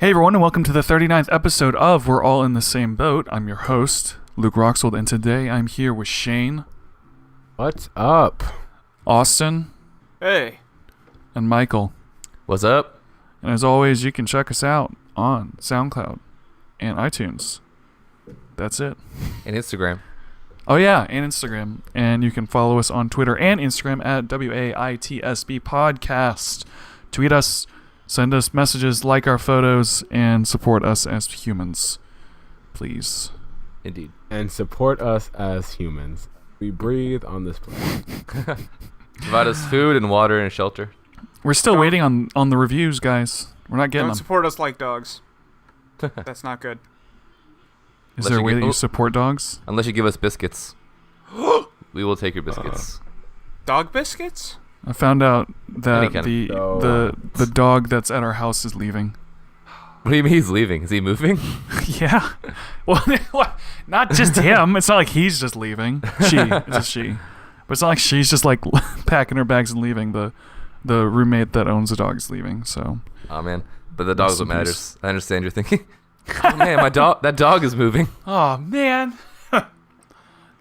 Hey everyone, and welcome to the 39th episode of We're All in the Same Boat. I'm your host, Luke Roxwold, and today I'm here with Shayne. What's up? Austin. Hey. And Michael. What's up? And as always, you can check us out on SoundCloud and iTunes. That's it. And Instagram. Oh yeah, and Instagram. And you can follow us on Twitter and Instagram at WAITSB Podcast. Tweet us. Send us messages, like our photos, and support us as humans. Please. Indeed. And support us as humans. We breathe on this planet. Provide us food and water and shelter. We're still waiting on the reviews, guys. We're not getting Don't them. support us like dogs. That's not good. Is there a way that you support dogs? Unless you give us biscuits. We will take your biscuits. Dog biscuits? I found out that Any the dog that's at our house is leaving. What do you mean he's leaving? Is he moving? Yeah. Well, not just him. It's not like he's just leaving. It's a she. But it's not like she's just like packing her bags and leaving. The roommate that owns the dog is leaving. So. Oh man, but the dog's what matters. I understand you're thinking. Oh man, that dog is moving. Oh man.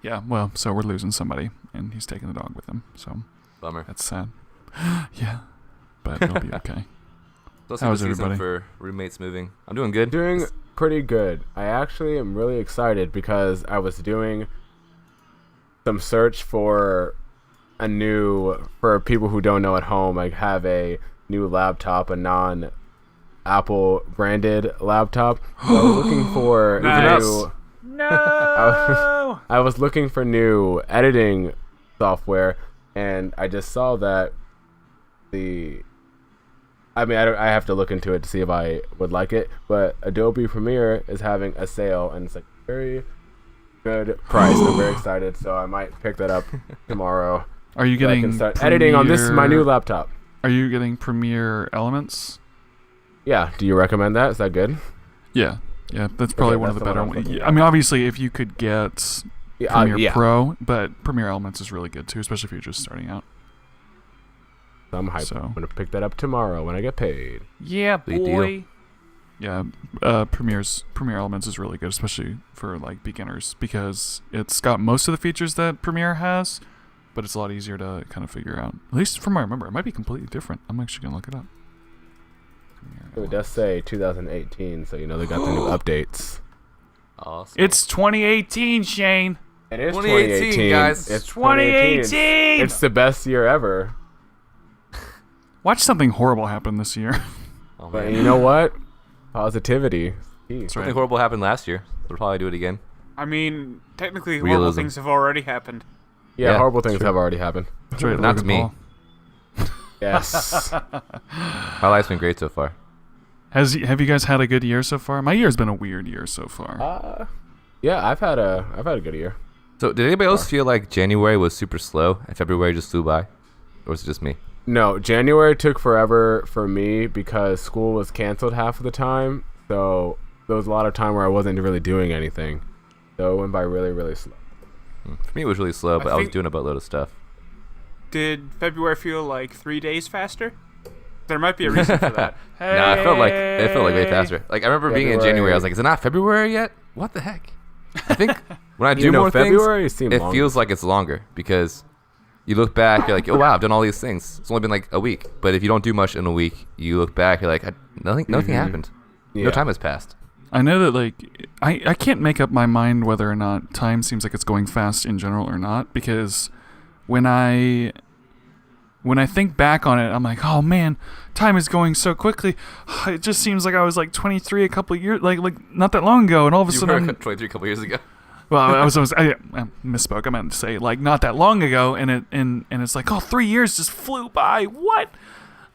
Yeah. Well, so we're losing somebody, and he's taking the dog with him. So. Bummer. That's sad. Yeah, but it'll be okay. How was everybody? For roommates moving, I'm doing good. Doing pretty good. I actually am really excited because I was doing some search for for people who don't know at home, I have a new laptop, a non-Apple branded laptop. So I was looking for I was looking for new editing software. And I just saw that I have to look into it to see if I would like it, but Adobe Premiere is having a sale, and it's like very good price. I'm very excited, so I might pick that up tomorrow. Are you getting I can start editing on my new laptop? Are you getting Premiere Elements? Yeah. Do you recommend that? Is that good? Yeah. Yeah, that's probably one of the better ones. I mean, obviously, if you could get Premiere Pro, but Premiere Elements is really good too, especially if you're just starting out. I'm hyped. So. I'm gonna pick that up tomorrow when I get paid. Yeah, boy. Yeah, Premiere Elements is really good, especially for like beginners, because it's got most of the features that Premiere has, but it's a lot easier to kind of figure out. At least from what I remember, it might be completely different. I'm actually gonna look it up. It does say 2018, so they got the new updates. Awesome. It's 2018, Shayne. It is 2018, guys. It's 2018. It's the best year ever. Watch something horrible happen this year. Oh, but you know what? Positivity. Something horrible happened last year. We'll probably do it again. I mean, technically, horrible things have already happened. Yeah, horrible things have already happened. That's right. Not to me. Yes. My life's been great so far. Have you guys had a good year so far? My year's been a weird year so far. Yeah, I've had a good year. So, did anybody else feel like January was super slow and February just flew by, or was it just me? No, January took forever for me because school was canceled half of the time. So there was a lot of time where I wasn't really doing anything. So it went by really, really slow. For me, it was really slow, but I was doing a buttload of stuff. Did February feel like 3 days faster? There might be a reason for that. No, it felt like way faster. Like I remember being in January, I was like, "Is it not February yet? What the heck?" I think when I do more February things, it feels like it's longer because you look back, you're like, "Oh wow, I've done all these things." It's only been like a week, but if you don't do much in a week, you look back, you're like, "Nothing happened. Yeah. No time has passed." I know that like I can't make up my mind whether or not time seems like it's going fast in general or not, because when I think back on it, I'm like, oh man, time is going so quickly. It just seems like I was like 23 a couple of years, like not that long ago, and all of a sudden were 23 a couple years ago. Well, I misspoke. I meant to say like not that long ago, and it's like, oh, 3 years just flew by. What?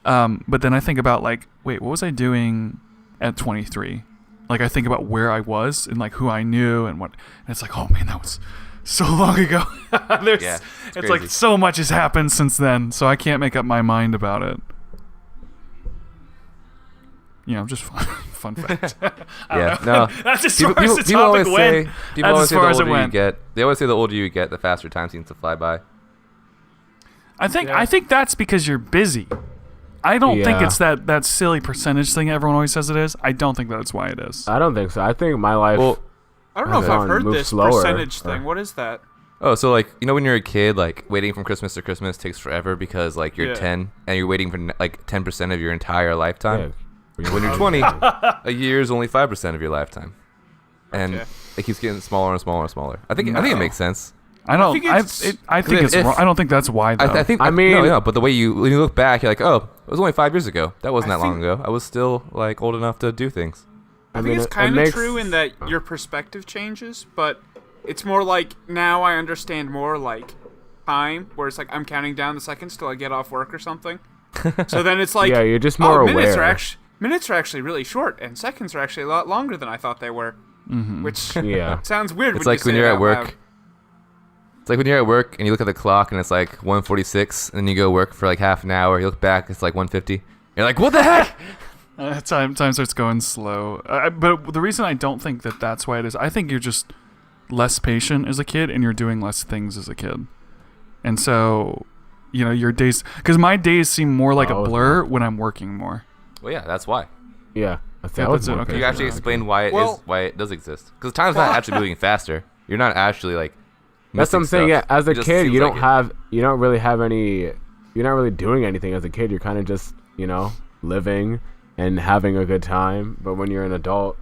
But then I think about like, wait, what was I doing at 23? Like I think about where I was and like who I knew and what, and it's like, oh man, that was so long ago. It's like so much has happened since then, so I can't make up my mind about it. Just fun fact. No. That's as far as the topic went. People always say the older you get. They always say the older you get, the faster time seems to fly by. I think that's because you're busy. I don't think Yeah. it's that silly percentage thing everyone always says it is. I don't think that's why it is. I don't think so. I think my life. Well, I don't know if I've heard Move this slower, percentage or- thing. What is that? oh, so like when you're a kid, like waiting from Christmas to Christmas takes forever because like you're Yeah. 10 and you're waiting for like 10% of your entire lifetime. yeah. When you're 20, a year is only 5% of your lifetime, and Okay. it keeps getting smaller and smaller and smaller. I think it makes sense. I don't. think I it's- think it's if- wrong. I don't think that's why though. I think I mean- no, but the way when you look back, you're like, oh, it was only 5 years ago. That wasn't I that long think- ago. I was still like old enough to do things. I think it's kind of true in that your perspective changes, but it's more like now I understand more like time, where it's like I'm counting down the seconds till I get off work or something. So then it's like, Yeah, you're just more minutes aware. minutes are actually really short, and seconds are actually a lot longer than I thought they were. Which Yeah. sounds weird. It's when like you when say you're it at out work. loud. It's like when you're at work and you look at the clock and it's like 1:46, and then you go work for like half an hour. You look back, it's like 1:50. You're like, what the heck? Time starts going slow. But the reason I don't think that's why it is, I think you're just less patient as a kid and you're doing less things as a kid. And so, your days, because my days seem more like a Oh, blur when I'm working more. Well, yeah, that's why. Yeah. Yeah, that's it, okay. Can you actually explain why it does exist? Because time's not actually moving faster. You're not actually like. That's what I'm missing saying. Yeah, stuff. as a It just kid, seems you like don't really have any. You're not really doing anything as a kid. You're kind of just, living and having a good time. But when you're an adult,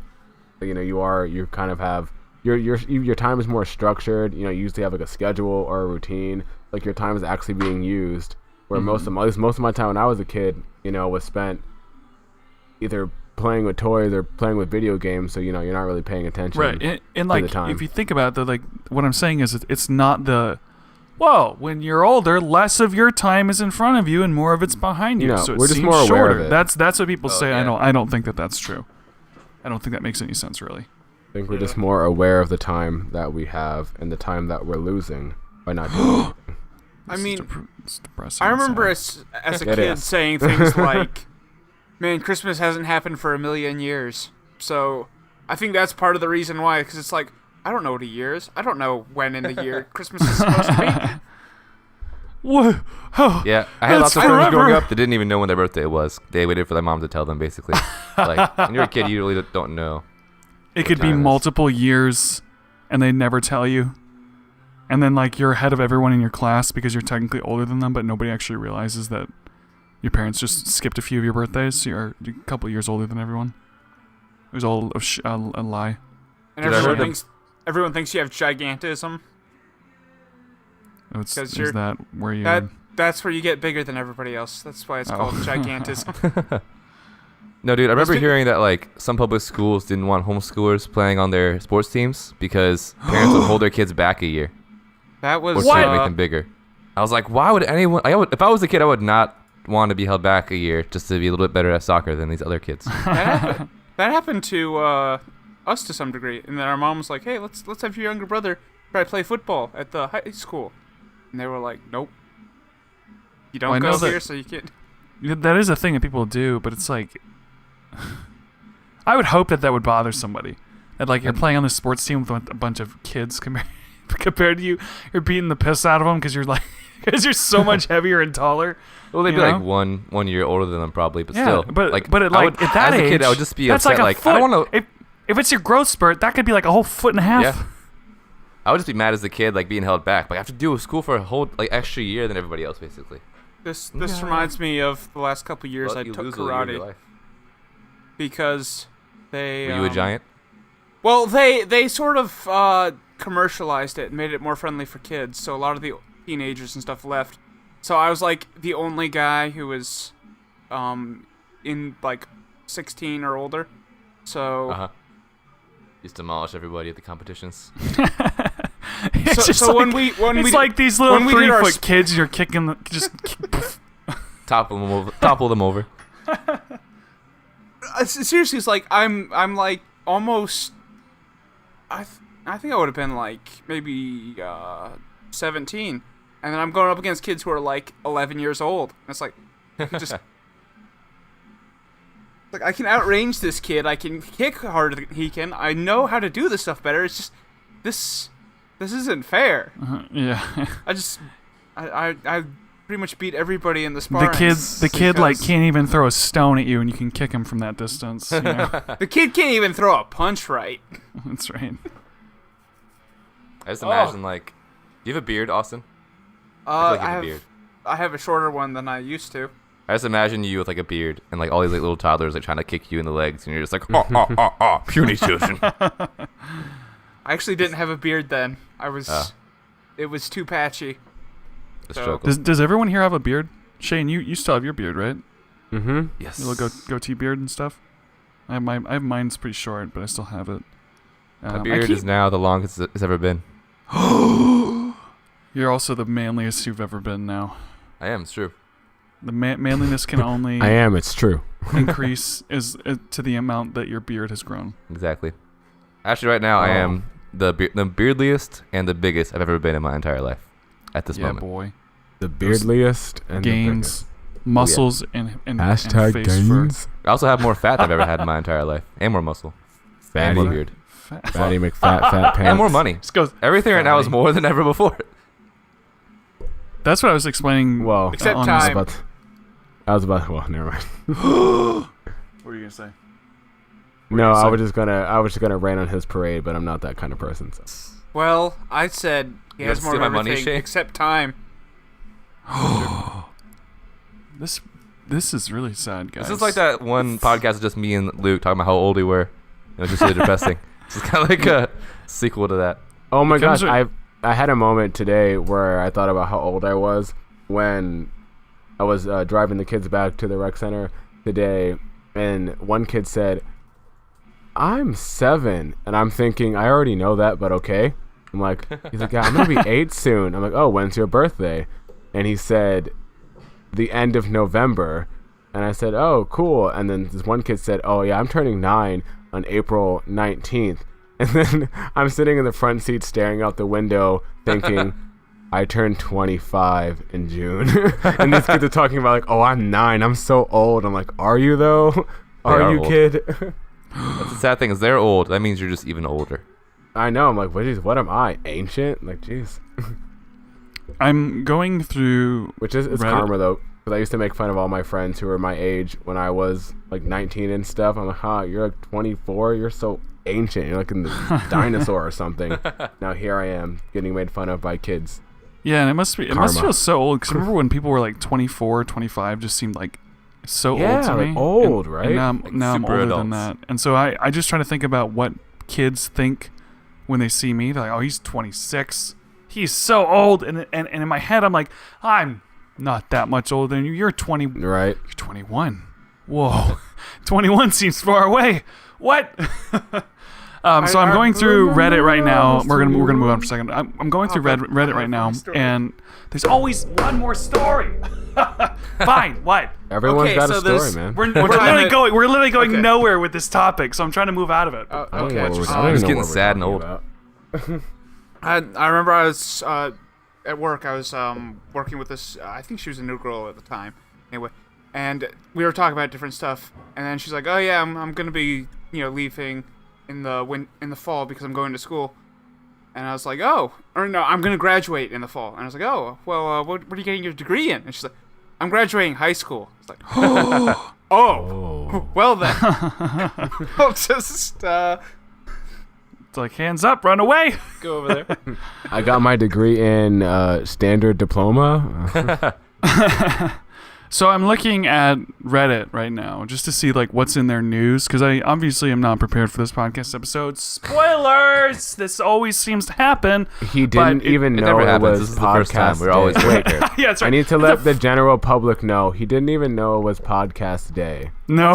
you kind of have your time is more structured. You usually have like a schedule or a routine. Like your time is actually being used. Where at least most of my time when I was a kid, was spent either playing with toys or playing with video games. So you're not really paying attention. Right. And the like, time. if you think about it, though, like, what I'm saying is it's not when you're older, less of your time is in front of you and more of it's behind you. So it we're just seems more aware shorter. of it. That's what people say. yeah. I don't think that's true. I don't think that makes any sense, really. I think we're just more aware of the time that we have and the time that we're losing by not doing anything. I mean, It's depressing. I and remember sad. as a It kid is. saying things like, "Man, Christmas hasn't happened for a million years." So I think that's part of the reason why, because it's like I don't know what a year is. I don't know when in the year Christmas is supposed to be. Whoa. Oh, Yeah, I had That's lots of friends growing forever. up that didn't even know when their birthday was. They waited for their mom to tell them, basically. Like when you're a kid, you really don't know. It could be time is- multiple years, and they never tell you. And then, like, you're ahead of everyone in your class because you're technically older than them, but nobody actually realizes that your parents just skipped a few of your birthdays. So you're a couple years older than everyone. It was all a lie. And Did I heard everyone thinks you have gigantism. Is you're- that where you? That's where you get bigger than everybody else. That's why it's called gigantism. No, dude, I remember big- hearing that like some public schools didn't want homeschoolers playing on their sports teams because parents would hold their kids back a year That or was try to make them bigger. I was like, why would anyone? If I was a kid, I would not want to be held back a year just to be a little bit better at soccer than these other kids. that happened to us to some degree, and then our mom was like, "Hey, let's have your younger brother try to play football at the high school," and they were like, "Nope, you don't Well, I know go that- here, so you can't." Yeah, that is a thing that people do, but it's like, I would hope that would bother somebody. That like you're playing on this sports team with a bunch of kids compared to you, you're beating the piss out of them because you're so much heavier and taller. Well, they'd You be like know? one year older than them probably, but Yeah, still. but like, at I would, at that as age, a kid, I would just be that's upset. like a foot. I don't want to. If it's your growth spurt, that could be like a whole foot and a half. Yeah. I would just be mad as a kid, like being held back. Like I have to do school for a whole like extra year than everybody else, basically. This reminds me of the last couple years But I you took lose a year of your karate life. because they Were you a giant? Well, they sort of commercialized it and made it more friendly for kids, so a lot of the teenagers and stuff left. So I was like the only guy who was in like 16 or older. So Uh huh. Just demolish everybody at the competitions. It's So- just so like, when we it's like these little when we did our 3-foot kids. You're kicking just. Topple them over. seriously, it's like I'm like almost. I think I would have been like maybe 17, and then I'm going up against kids who are like 11 years old. And it's like, you just like I can outrange this kid. I can kick harder than he can. I know how to do this stuff better. It's just this isn't fair. Yeah. I pretty much beat everybody in the sparring. The kid like can't even throw a stone at you, and you can kick him from that distance. You know? The kid can't even throw a punch right. That's right. I just imagine like, do you have a beard, Austin? I you have a beard. have a shorter one than I used to. I just imagine you with like a beard and like all these like, little toddlers like trying to kick you in the legs, and you're just like, oh, puny children. I actually didn't have a beard then. It was too patchy. The So- struggle. Does everyone here have a beard? Shayne, you still have your beard, right? Mm-hmm. Yes. Your little goatee beard and stuff. I have mine's pretty short, but I still have it. My beard is now the longest it's ever been. You're also the manliest you've ever been now. I am. It's true. The manliness can only I am. It's true. increase to the amount that your beard has grown. Exactly. Actually, right now I am the beardliest and the biggest I've ever been in my entire life. At this Yeah, moment. boy. The beardliest and Gains, the muscles, and biggest. and face gains. I also have more fat than I've ever had in my entire life, and more muscle, and more Fatty, beard, fatty McFat, fat pants. and more money. Just goes. Everything right now is Fatty. more than ever before. That's what I was explaining. Well, Except on- time. I was about. Well, never mind. What were you gonna say? No, you I saying? was just gonna rain on his parade, but I'm not that kind of person. So. Well, I said he You has wanna more of steal my money, everything Shayne? except time. This is really sad, guys. This is like that one podcast of just me and Luke talking about how old we were. It was just really depressing. It's kind of like a sequel to that. Oh my Becomes gosh, I had a moment today where I thought about how old I was when I was driving the kids back to the rec center today, and one kid said, "I'm 7," and I'm thinking, I already know that, but okay. I'm like, he's like, yeah, I'm gonna be 8 soon. I'm like, oh, when's your birthday? And he said, the end of November. And I said, oh, cool. And then this one kid said, oh yeah, I'm turning 9 on April 19th. And then I'm sitting in the front seat staring out the window thinking, I turned 25 in June. And these kids are talking about like, oh, I'm 9. I'm so old. I'm like, are you though? Are are you, old. kid? That's the sad thing is they're old. That means you're just even older. I know. I'm like, what am I? Ancient? Like, jeez. I'm going through. Which is it's Reddit. karma though. Because I used to make fun of all my friends who were my age when I was like 19 and stuff. I'm like, you're like 24. You're so ancient. You're like in the dinosaur or something. Now here I am getting made fun of by kids. Yeah, and it must Karma. feel so old. Because remember when people were like 24, 25, just seemed like so old Yeah, to like me. old, And right? now, Like now I'm super older than adults. that. And so I just try to think about what kids think when they see me. They're like, oh, he's 26. He's so old. And in my head, I'm like, I'm not that much older than you. You're 20. Right? You're 21. Whoa. 21 seems far away. What? So I'm going through Reddit right now. We're gonna move on for a second. I'm going through Reddit right now, and there's always one more story. Fine. What? Everyone's Okay, got so a story, there's- man. We're literally going Okay. nowhere with this topic, so I'm trying to move out of it. I don't Okay. know what we're- just- I don't Just know getting what we're sad and talking old. about. I remember I was at work. I was working with this. I think she was a new girl at the time. Anyway, and we were talking about different stuff. And then she's like, "Oh yeah, I'm gonna be leaving in the fall because I'm going to school." And I was like, "Oh, or no, I'm gonna graduate in the fall." And I was like, "Oh, well, what are you getting your degree in?" And she's like, "I'm graduating high school." It's like, "Oh, Oh. well then, I'll just It's like, hands up, run away. go over there." I got my degree in standard diploma. So I'm looking at Reddit right now just to see like what's in their news, because I obviously am not prepared for this podcast episode. Spoilers! This always seems to happen. He didn't even it know never it happens. was This is the first time. podcast We're always day. Wait, prepared. Yeah, that's right. I need to let the general public know he didn't even know it was podcast day. No,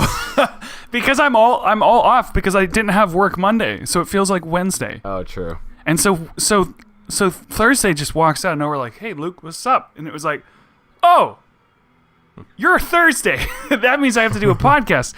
because I'm all off because I didn't have work Monday, so it feels like Wednesday. Oh, true. And so Thursday just walks out of nowhere like, "Hey, Luke, what's up?" And it was like, "Oh, you're Thursday." That means I have to do a podcast.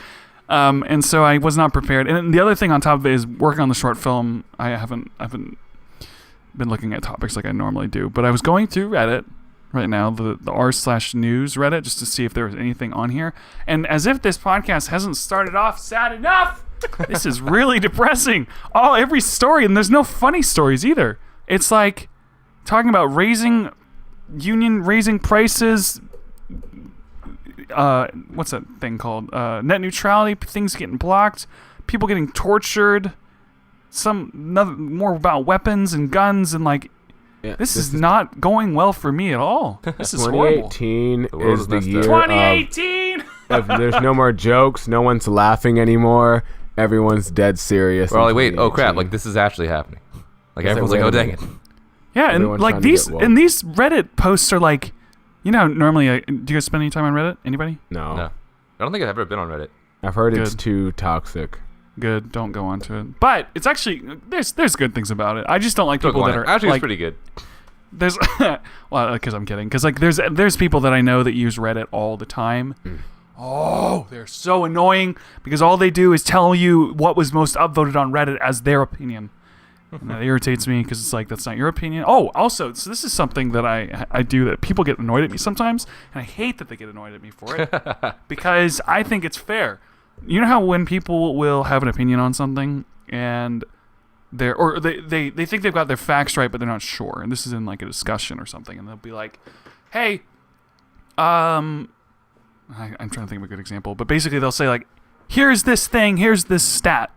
And so I was not prepared. And then the other thing on top of it is working on the short film. I haven't been looking at topics like I normally do, but I was going through Reddit right now, the r/news Reddit, just to see if there was anything on here. And as if this podcast hasn't started off sad enough, this is really depressing. Every story, and there's no funny stories either. It's like talking about raising union raising prices. What's that thing called? Net neutrality. Things getting blocked. People getting tortured. More about weapons and guns and like. Yeah, this is not going well for me at all. This is horrible. 2018 world is is the messed up. year 2018. of there's no more jokes. No one's laughing anymore. Everyone's dead serious. We're all like, in wait, oh crap, 2018. like this is actually happening. Like It's everyone's like, like, oh wait a dang it. minute. Yeah, and Everyone's like trying to these get woke. and these Reddit posts are like, normally, do you guys spend any time on Reddit? Anybody? No. No. I don't think I've ever been on Reddit. I've heard it's Good. too toxic. Good. Don't go onto it. But it's actually there's good things about it. I just don't like Don't people go on that it. are Actually, like it's pretty good. there's well, because I'm kidding. Because like there's people that I know that use Reddit all the time. Oh, they're so annoying because all they do is tell you what was most upvoted on Reddit as their opinion. And that irritates me because it's like, that's not your opinion. Oh, also, so this is something that I do that people get annoyed at me sometimes, and I hate that they get annoyed at me for it because I think it's fair. You know how when people will have an opinion on something and they think they've got their facts right, but they're not sure, and this is in like a discussion or something, and they'll be like, hey, I'm trying to think of a good example, but basically they'll say like, here's this thing, here's this stat.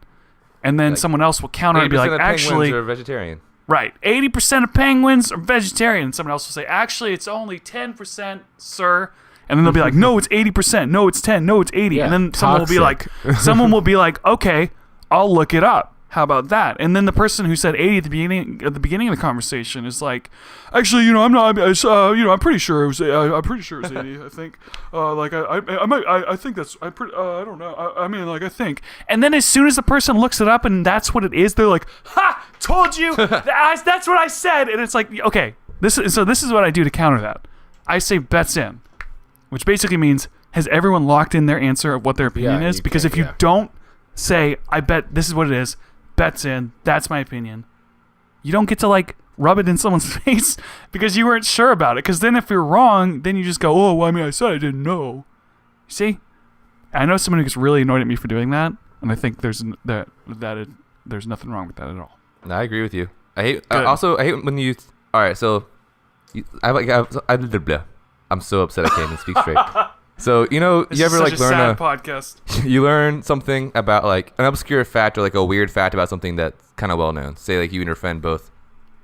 And then Like, someone else will counter and be like, 80% of penguins actually, are vegetarian. right, 80% of penguins are vegetarian. And someone else will say, actually, it's only 10%, sir. And then they'll be like, no, it's 80%. No, it's 10. No, it's 80. Yeah, and then someone will be like, okay, I'll look it up. How about that? And then the person who said 80 at the beginning of the conversation is like, actually, I'm not. I'm pretty sure it was. I'm pretty sure it was 80. I think. I think that's. I don't know. I mean, like, I think. And then as soon as the person looks it up and that's what it is, they're like, ha! Told you. That's what I said. And it's like, okay, this is what I do to counter that. I say bets in, which basically means has everyone locked in their answer of what their opinion Yeah, is? you Because can, if you yeah. don't say, I bet this is what it is. Bets in. That's my opinion. You don't get to like rub it in someone's face because you weren't sure about it. Because then if you're wrong, then you just go, oh, well, I mean, I said I didn't know. You see? I know someone who gets really annoyed at me for doing that, and I think there's nothing wrong with that at all. No, I agree with you. I hate. Good. Also, I hate when you. All right, so I'm so upset I can't even speak straight. So you ever like learn sad podcast. you learn something about like an obscure fact or like a weird fact about something that's kind of well known. Say like you and your friend both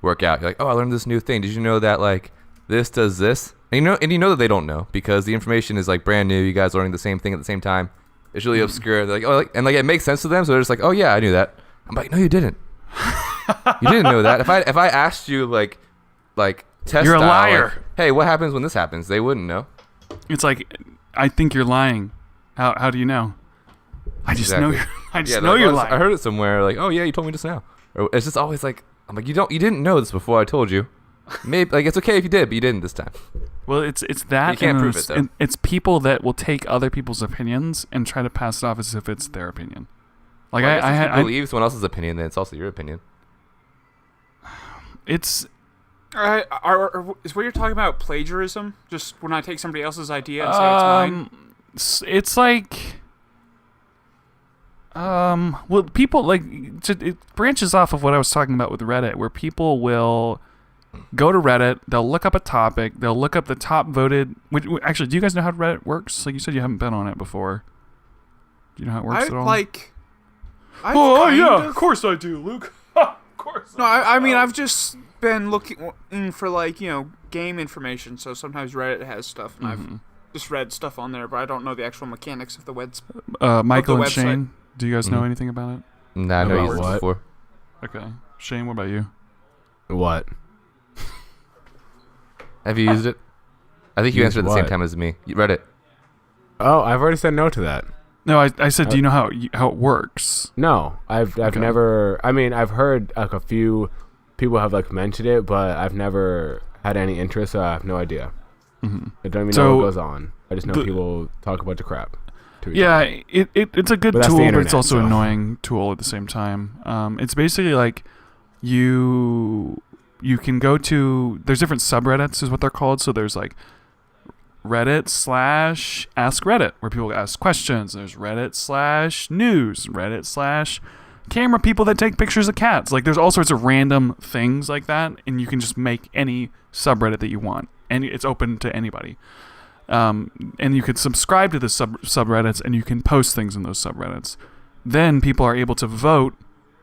work out. You're like, oh, I learned this new thing. Did you know that like this does this? And you know that they don't know because the information is like brand new. You guys learning the same thing at the same time. It's really obscure. They're like, oh, and like it makes sense to them. So they're just like, oh yeah, I knew that. I'm like, no, you didn't. You didn't know that. If I asked you like test You're a style, liar. like, hey, what happens when this happens? They wouldn't know. It's like, I think you're lying. How do you know? I just know Exactly. you're I lying. heard it somewhere. Like, oh yeah, you told me just now. Or it's just always like, I'm like, you didn't know this before I told you. Maybe like it's okay if you did, but you didn't this time. Well, it's that. You can't and prove it's- it, though. and it's people that will take other people's opinions and try to pass it off as if it's their opinion. Like Well, I guess if you I believe someone else's opinion, then it's also your opinion. it's Is what you're talking about plagiarism? Just when I take somebody else's idea and say it's mine? it's like well, people like it branches off of what I was talking about with Reddit, where people will go to Reddit, they'll look up a topic, they'll look up the top voted. Actually, do you guys know how Reddit works? Like you said, you haven't been on it before. Do you know how it works at all? Of course I do, Luke. Of course. No, I mean, I've just been looking for like, game information, so sometimes Reddit has stuff, and I've just read stuff on there, but I don't know the actual mechanics of the webs. Michael and website. Shayne, do you guys know anything about it? Nah, I know About you used it what? before. Okay. Shayne, what about you? What? Have you used it? I think you Used answered at the same what? time as me. You read it. Oh, I've already said no to that. No, I said, do you know how it works? No, I've Okay. never. I mean, I've heard like a few people have like mentioned it, but I've never had any interest. So I have no idea. Mm-hmm. I don't even So, know what goes on. I just know the- people talk a bunch of crap. To each Yeah, other. it's a good But that's tool, the but internet, it's also so. an annoying tool at the same time. It's basically like you can go to, there's different subreddits is what they're called. So there's like Reddit/Ask Reddit, where people ask questions. There's Reddit/News, Reddit/Camera people that take pictures of cats. Like there's all sorts of random things like that, and you can just make any subreddit that you want. and it's open to anybody. And you could subscribe to the subreddits, and you can post things in those subreddits. Then people are able to vote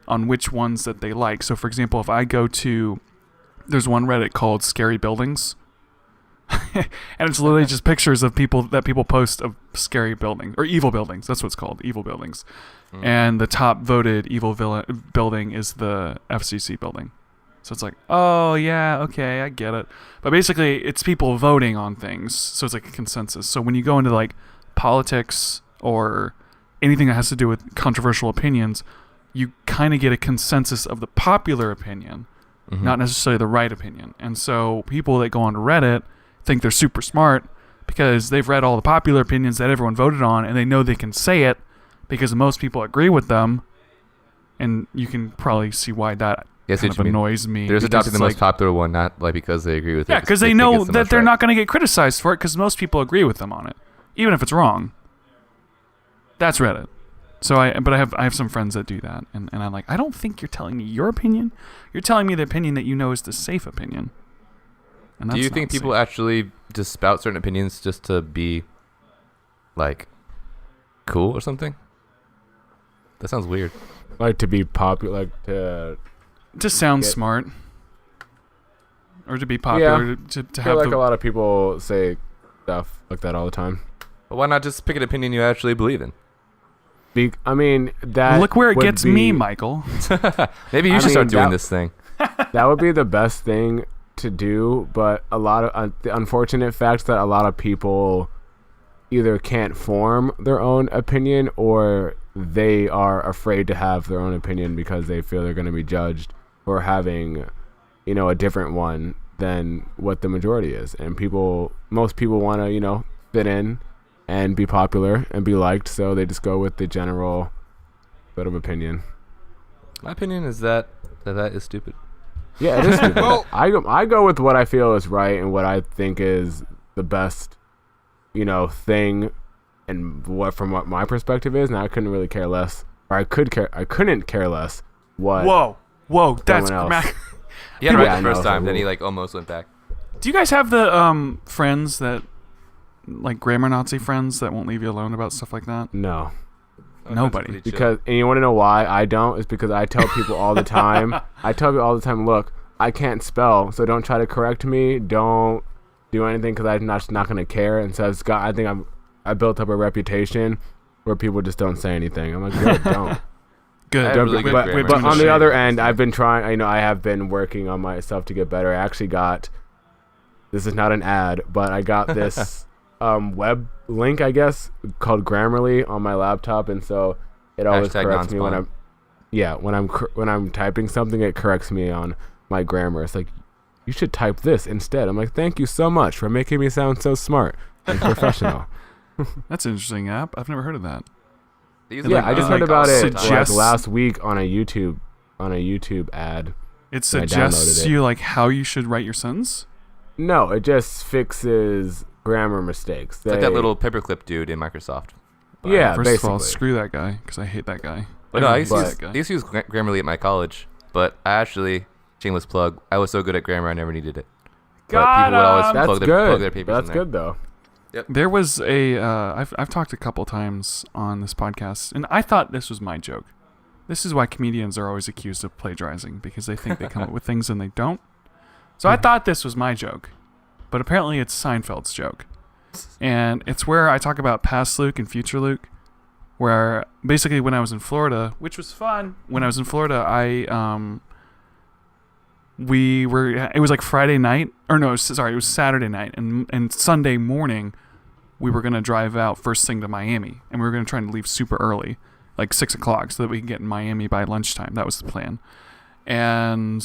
on which ones that they like. So, for example, if I go to, there's one Reddit called Scary Buildings, and it's literally just pictures of people post of scary buildings or evil buildings. That's what it's called, evil buildings. And the top voted evil building is the FCC building. So it's like, oh yeah, okay, I get it. But basically, it's people voting on things, so it's like a consensus. So when you go into like politics or anything that has to do with controversial opinions, you kind of get a consensus of the popular opinion, not necessarily the right opinion. And so people that go on Reddit think they're super smart because they've read all the popular opinions that everyone voted on, and they know they can say it because most people agree with them. And you can probably see why that kind of annoys me. They're just adopting the most popular one, not like because they agree with it. Yeah, because they know that they're not going to get criticized for it because most people agree with them on it, even if it's wrong. That's Reddit. So I have some friends that do that, and I'm like, I don't think you're telling me your opinion. You're telling me the opinion that you know is the safe opinion. And do you think people actually just spout certain opinions just to be like cool or something? That sounds weird. Like to be popular, like to sound smart, or to be popular, to have. I feel like a lot of people say stuff like that all the time. But why not just pick an opinion you actually believe in? I mean, that look where it gets me, Michael. Maybe you should start doing this thing. That would be the best thing to do, but a lot of the unfortunate fact that a lot of people either can't form their own opinion, or they are afraid to have their own opinion because they feel they're going to be judged for having, a different one than what the majority is. And most people want to, fit in and be popular and be liked, so they just go with the general bit of opinion. My opinion is that is stupid. Yeah, it is stupid. Well, I go with what I feel is right and what I think is the best, thing, and from what my perspective is. Now I couldn't really care less, or I couldn't care less what. Whoa, that's He had it right the first time, then he almost went back. Do you guys have the friends that, like, grammar Nazi friends that won't leave you alone about stuff like that? No. Nobody. And you want to know why I don't? It's because I tell people all the time. Look, I can't spell, so don't try to correct me. Don't do anything because I'm not going to care. And so I built up a reputation where people just don't say anything. I'm like, good, don't. Good. But on the other end, I've been trying. I have been working on myself to get better. I actually got. This is not an ad, but I got this web link, I guess, called Grammarly on my laptop, and so it always corrects me when I'm typing something. It corrects me on my grammar. It's like, you should type this instead. I'm like, thank you so much for making me sound so smart and professional. That's an interesting app. I've never heard of that. I just heard about it last week on a YouTube ad. It suggests you how you should write your sentence? No, it just fixes grammar mistakes. It's like that little paperclip dude in Microsoft. Yeah, first basically. of all, screw that guy, because I hate that guy. But no, I used to use Grammarly at my college, but I actually, shameless plug, I was so good at grammar I never needed it. But people would always plug their papers That's in there. good, though. Yep. There was I've talked a couple times on this podcast, and I thought this was my joke. This is why comedians are always accused of plagiarizing, because they think they come up with things and they don't. So I thought this was my joke, but apparently it's Seinfeld's joke. And it's where I talk about past Luke and future Luke, where basically when I was in Florida, which was fun, when I was in Florida, it was like Friday night, it was Saturday night, and Sunday morning, we were going to drive out first thing to Miami, and we were going to try and leave super early, like 6 o'clock, so that we could get in Miami by lunchtime. That was the plan. And,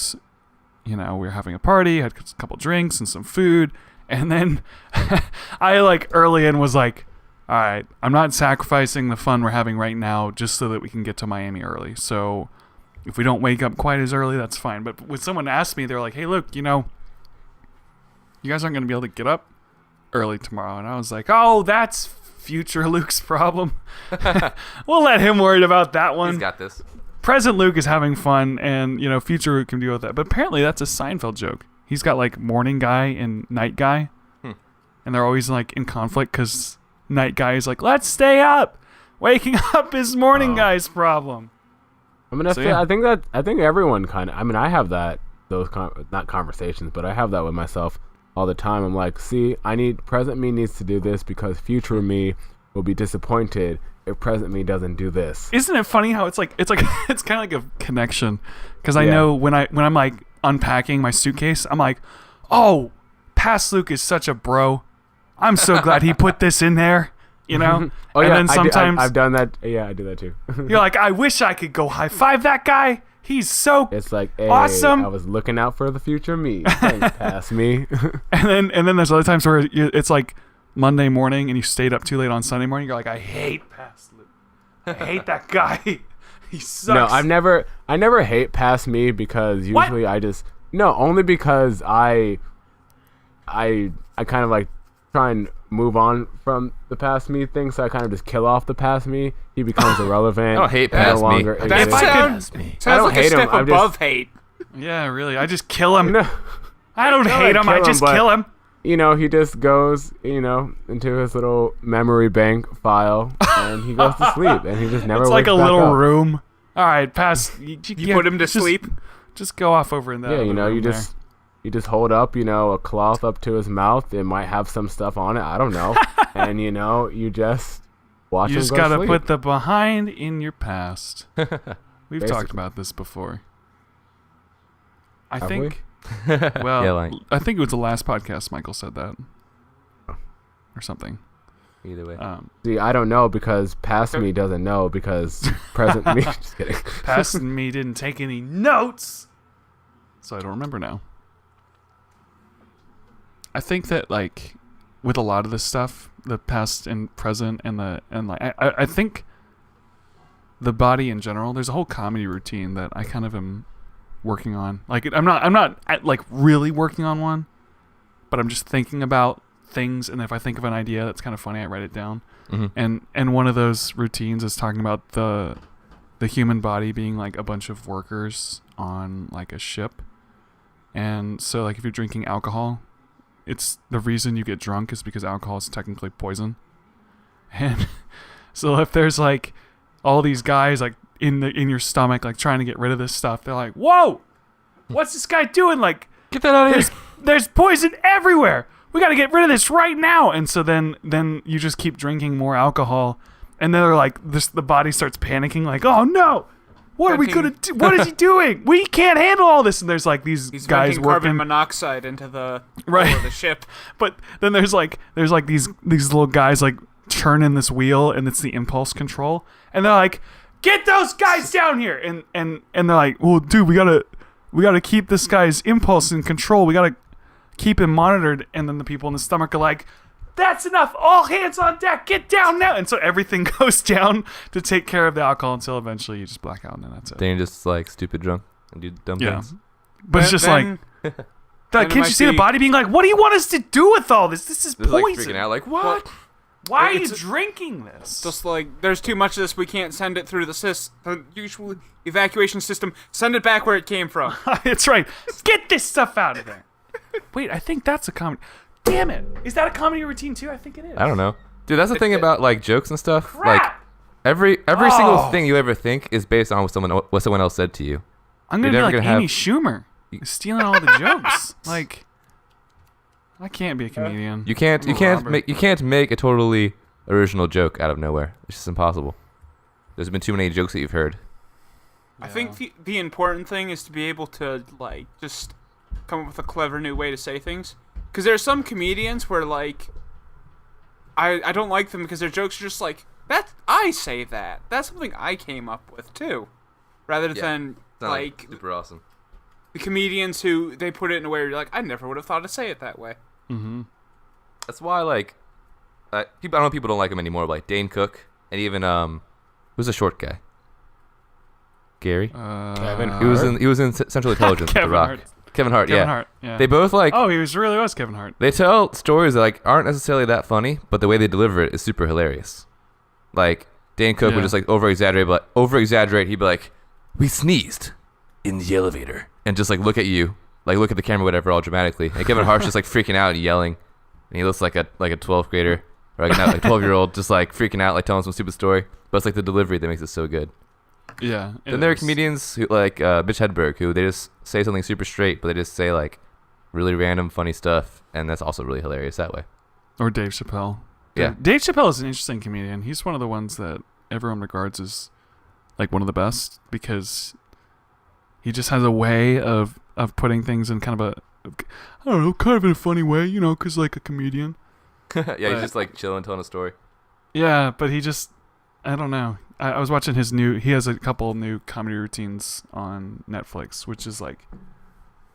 we were having a party, had a couple drinks and some food, and then I, early in was like, all right, I'm not sacrificing the fun we're having right now just so that we can get to Miami early. So if we don't wake up quite as early, that's fine. But when someone asked me, they're like, hey, Luke, you guys aren't going to be able to get up early tomorrow. And I was like, oh, that's future Luke's problem. We'll let him worry about that one. He's got this. Present Luke is having fun, and, future Luke can deal with that. But apparently that's a Seinfeld joke. He's got, morning guy and night guy. and they're always like in conflict because night guy is like, let's stay up. Waking up is morning guy's problem. I mean, I think everyone kind of. I mean, I have those not conversations, but I have that with myself all the time. I'm like, see, present me needs to do this because future me will be disappointed if present me doesn't do this. Isn't it funny how it's kind of like a connection? Because I know when I'm like unpacking my suitcase, I'm like, oh, past Luke is such a bro. I'm so glad he put this in there. You know? Oh, and yeah, then sometimes I've done that. Yeah, I do that too. you're like, I wish I could go high five that guy. He's so It's like, hey, awesome. I was looking out for the future me. Thanks, past me. And then there's other times where it's like Monday morning and you stayed up too late on Sunday morning. You're like, I hate past Luke. I hate that guy. He sucks. No, I never hate past me because usually only because I kind of like try and move on from the past me thing, so I kind of just kill off the past me. He becomes irrelevant. I don't hate no past me. longer That exists. sounds I don't like a hate him. step I'm above just- hate. Yeah, really. I just kill him. No, I don't No, hate I him. I kill just him, but- kill him. he just goes, into his little memory bank file, and he goes to sleep, and he just never. It's like wakes a back little up. room. All right, pass. You put him to just- sleep? Just go off over in that. Yeah, other room you there. just hold up, a cloth up to his mouth. It might have some stuff on it. I don't know. And you just watch You him just go gotta to sleep. put the behind in your past. We've Basically. talked about this before. I Have think. Well, Yeah, like- I think it was the last podcast Michael said that, or something. Either way. See, I don't know because past me doesn't know because present me. Just kidding. Past me didn't take any notes, so I don't remember now. I think that like with a lot of this stuff, the past and present I think the body in general, there's a whole comedy routine that I kind of am working on. Like I'm not like really working on one, but I'm just thinking about things, and if I think of an idea that's kind of funny, I write it down. Mm-hmm. And one of those routines is talking about the human body being like a bunch of workers on like a ship. And so like if you're drinking alcohol, it's the reason you get drunk is because alcohol is technically poison. And so if there's like all these guys like in your stomach like trying to get rid of this stuff, they're like, "Whoa! What's this guy doing? Like, Get that out of here. there's poison everywhere. We got to get rid of this right now." And so then you just keep drinking more alcohol, and then they're like, the body starts panicking, like, "Oh no, what are we gonna do? What is he doing? We can't handle all this." And there's like these He's guys venting working, carbon monoxide into the Right. hull of the ship. but then there's like these little guys like turning this wheel, and it's the impulse control, and they're like, "Get those guys down here!" And they're like, "Well, dude, we gotta keep this guy's impulse in control. We gotta keep him monitored." And then the people in the stomach are like, "That's enough! All hands on deck! Get down now!" And so everything goes down to take care of the alcohol until eventually you just black out, and then that's it. Then you're just like stupid drunk and do dumb Yeah. things. But it's just like, then it can't you might see the be- body being like, "What do you want us to do with all this? This is Just like poison. freaking out, like what? Why are you It's- drinking this?" Just like, there's too much of this, we can't send it through the usual evacuation system. Send it back where it came from. It's right. Get this stuff out of there. Wait, I think that's a comedy. Damn it! Is that a comedy routine too? I think it is. I don't know, dude. That's the thing about like jokes and stuff. Crap! Like every single Oh. thing you ever think is based on what someone else said to you. I'm gonna You're be like never gonna Amy have- Schumer, stealing all the jokes. Like, I can't be a comedian. You can't I'm a robber. you can't make a totally original joke out of nowhere. It's just impossible. There's been too many jokes that you've heard. I think the important thing is to be able to, like, just come up with a clever new way to say things. Because there are some comedians where, like, I don't like them because their jokes are just like, I say that. That's something I came up with, too. Rather than, like, super awesome. the comedians who they put it in a way where you're like, I never would have thought to say it that way. Mm-hmm. That's why like people. I don't know people don't like him anymore. But, like Dane Cook and even who's the short guy? Gary. Kevin He was in Central Intelligence with The Kevin Rock. Hart. Kevin Hart. Kevin yeah. Hart. Yeah. They both like. Oh, he really was Kevin Hart. They tell stories that like aren't necessarily that funny, but the way they deliver it is super hilarious. Like Dane Cook would just like over exaggerate. He'd be like, "We sneezed in the elevator," and just like look at you, like look at the camera, whatever, all dramatically. And Kevin Hart's just like freaking out and yelling, and he looks like a 12th grader or like 12-year-old, just like freaking out, like telling some stupid story. But it's like the delivery that makes it so good. Yeah. Then there are comedians who like Mitch Hedberg, who they just say something super straight, but they just say like really random, funny stuff, and that's also really hilarious that way. Or Dave Chappelle. Yeah. Dave Chappelle is an interesting comedian. He's one of the ones that everyone regards as like one of the best because he just has a way of putting things in kind of a, I don't know, kind of in a funny way, you know, because like a comedian. Yeah, he's just like chilling, telling a story. Yeah, but he just, I don't know. I was watching he has a couple new comedy routines on Netflix, which is like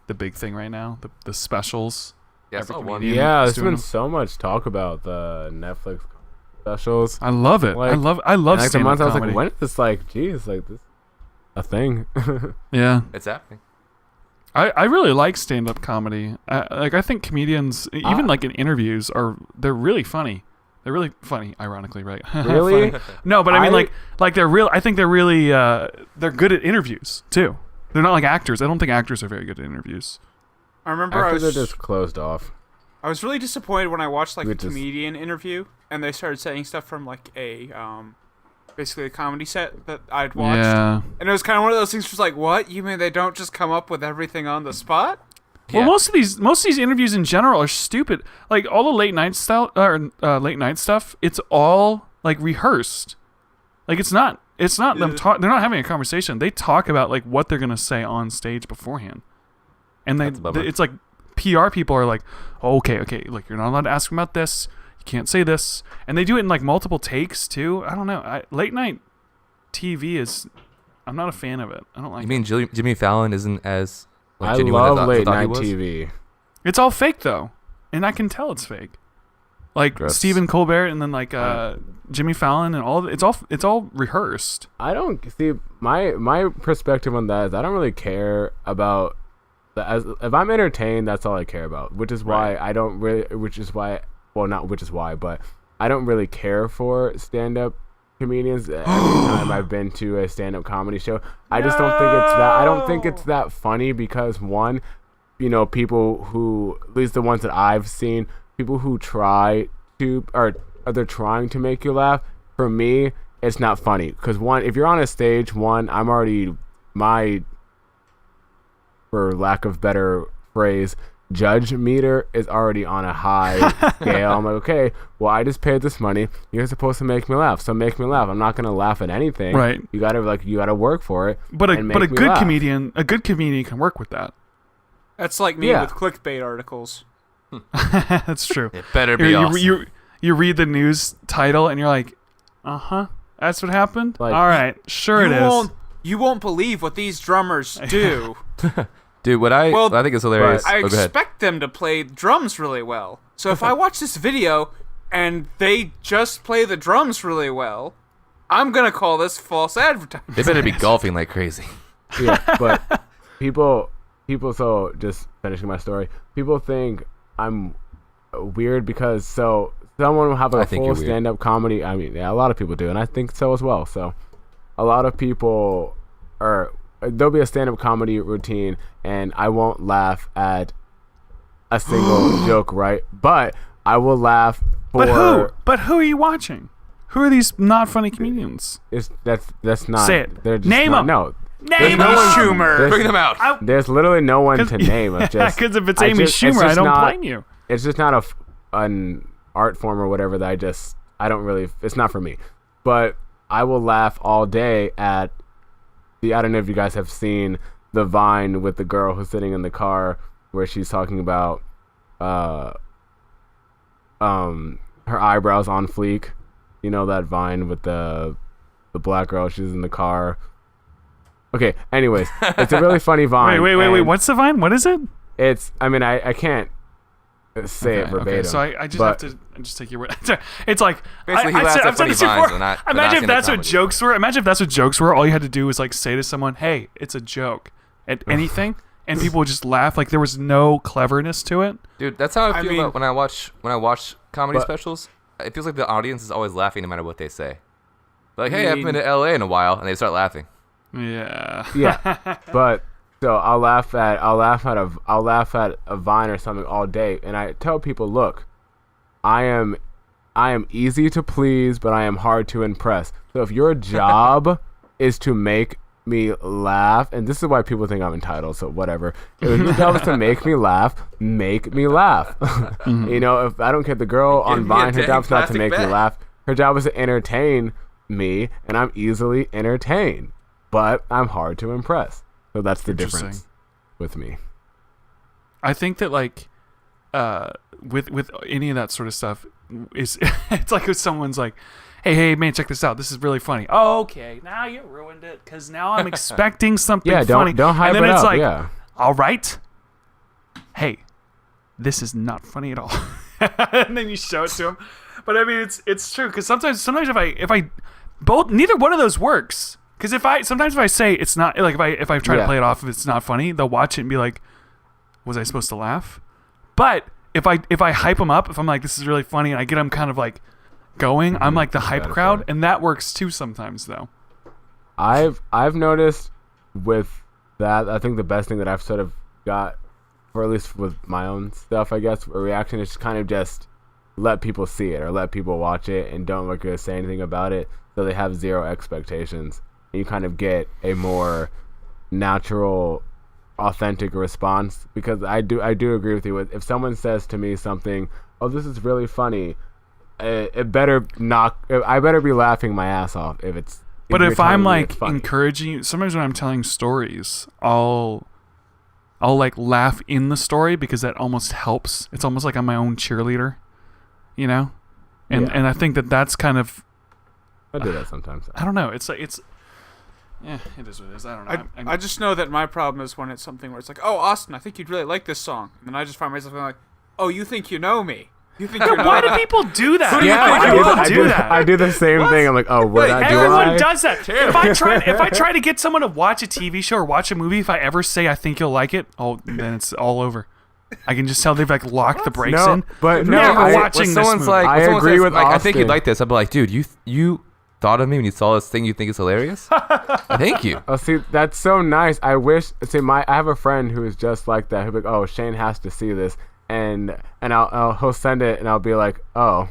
the big thing right now, the specials. Yeah, I Every saw one. comedian Yeah, is there's doing been them. so much talk about the Netflix specials. I love it. Like, I love And, like the stand-up month I was comedy. like, when is this like, geez, like this a thing? Yeah. It's happening. I really like stand-up comedy. I think comedians, even like in interviews, they're really funny. They're really funny, ironically, right? Really? Funny. No, but I mean, I- like they're real. I think they're really they're good at interviews too. They're not like actors. I don't think actors are very good at interviews. I remember After they're just closed off. I was really disappointed when I watched like a Which is- comedian interview and they started saying stuff from like a basically a comedy set that I'd watched. Yeah. And it was kind of one of those things where it's like, what? You mean they don't just come up with everything on the spot? Well, Yeah. most of these interviews in general are stupid. Like all the late night late night stuff. It's all like rehearsed. Like it's not them talk. They're not having a conversation. They talk about like what they're gonna say on stage beforehand, and That's a bummer. it's like PR people are like, oh, okay, like you're not allowed to ask them about this. You can't say this, and they do it in like multiple takes too. I don't know. Late night TV is. I'm not a fan of it. I don't like. You mean Jimmy Fallon isn't as like, I genuine as love I late thought he night was? TV. It's all fake though, and I can tell it's fake. Like Gross. Stephen Colbert and then like Jimmy Fallon and all. It's all rehearsed. I don't see my perspective on that is I don't really care about if I'm entertained, that's all I care about. Which is why I don't really. But I don't really care for stand-up comedians. Every time I've been to a stand-up comedy show, I just don't think it's that. I don't think it's that funny because one, you know, people who, at least the ones that I've seen, people who try to or they're trying to make you laugh. For me, it's not funny because one, if you're on a stage, I'm already for lack of better phrase, judge meter is already on a high scale. I'm like, okay, well, I just paid this money. You're supposed to make me laugh, so make me laugh. I'm not gonna laugh at anything. Right. You gotta work for it. But a and make me good laugh. comedian can work with that. That's like me Yeah. with clickbait articles. That's true. It better be you, awesome. you read the news title and you're like, that's what happened. Like- All right, sure it is. You won't believe what these drummers do. Dude, what I think is hilarious. I Oh, go ahead. expect them to play drums really well. So if I watch this video and they just play the drums really well, I'm gonna call this false advertising. They better be golfing like crazy. Yeah, but people. So just finishing my story. People think I'm weird because someone will have I a think full you're weird. stand-up comedy. I mean, yeah, a lot of people do, and I think so as well. So a lot of people there'll be a stand-up comedy routine, and I won't laugh at a single joke, right? But I will laugh for. But who are you watching? Who are these not funny comedians? That's not. Say it. They're just Name not, 'em. No. Amy no one- Schumer. there's- Bring them out. There's literally no one to name. It's just Because if it's I Amy just- it's Schumer, I just don't not- blame you. It's just not an art form or whatever that I don't really. It's not for me. But I will laugh all day at I don't know if you guys have seen the Vine with the girl who's sitting in the car where she's talking about her eyebrows on fleek. You know that Vine with the black girl, she's in the car. Okay, anyways, it's a really funny Vine. Wait. and What's the Vine? What is it? It's, I mean, I can't say it verbatim. Okay, so I just but- have to just take your word. It's like Basically, he I've laughs said- at I've said funny this vines, before. but not Imagine if stand-up that's what comedy. jokes were. Imagine if that's what jokes were. All you had to do was like say to someone, "Hey, it's a joke," at anything, and people would just laugh. Like there was no cleverness to it. Dude, that's how I feel mean- about when I watch comedy But- specials. It feels like the audience is always laughing no matter what they say. Like, hey, I haven't mean- been to LA in a while, and they start laughing. Yeah. Yeah, but so I'll laugh at a Vine or something all day, and I tell people, look, I am easy to please, but I am hard to impress. So if your job is to make me laugh, and this is why people think I'm entitled, so whatever. If your job is to make me laugh, make me laugh. You know, if I don't care, the girl on Vine, her job's not to make me laugh. Her job is to entertain me, and I'm easily entertained, but I'm hard to impress. So that's the difference with me. I think that like with any of that sort of stuff is it's like if someone's like, hey man, check this out, this is really funny. Oh, okay, now you ruined it because now I'm expecting something funny. Don't hype and then it it's up. like, Yeah. all right, hey, this is not funny at all. And then you show it to them. But I mean, it's true because sometimes if I both, neither one of those works. Because if I say it's not, like if I try to play it off, if it's not funny, they'll watch it and be like, was I supposed to laugh? But if I hype them up, if I'm like, this is really funny, and I get them kind of like going, I'm like the hype crowd, and that works too sometimes though. I've noticed with that, I think the best thing that I've sort of got, or at least with my own stuff, I guess, a reaction is kind of just let people see it or let people watch it and don't look to say anything about it, so they have zero expectations, and you kind of get a more natural, authentic response. Because I do agree with you. If someone says to me something, oh, this is really funny, I better be laughing my ass off if it's. But if I'm like funny. encouraging you, sometimes when I'm telling stories, I'll like laugh in the story because that almost helps. It's almost like I'm my own cheerleader, you know? And I think that's kind of, I do that sometimes. I don't know. It is what it is. I don't know. I just know that my problem is when it's something where it's like, oh, Austin, I think you'd really like this song. And then I just find myself going like, oh, you think you know me. You think you're Why do people do that? I Why do people do that? I do the same thing. I'm like, oh, what I do? Everyone does that. If I try to get someone to watch a TV show or watch a movie, if I ever say I think you'll like it, then it's all over. I can just tell they've like locked the brakes in. But never watching this movie. I agree with Austin. I think you'd like this. I'd be like, dude, you thought of me when you saw this thing you think is hilarious? Thank you. Oh, see, that's so nice. I wish. See, I have a friend who is just like that. Who'll be like, oh, Shayne has to see this. And he'll send it, and I'll be like, oh,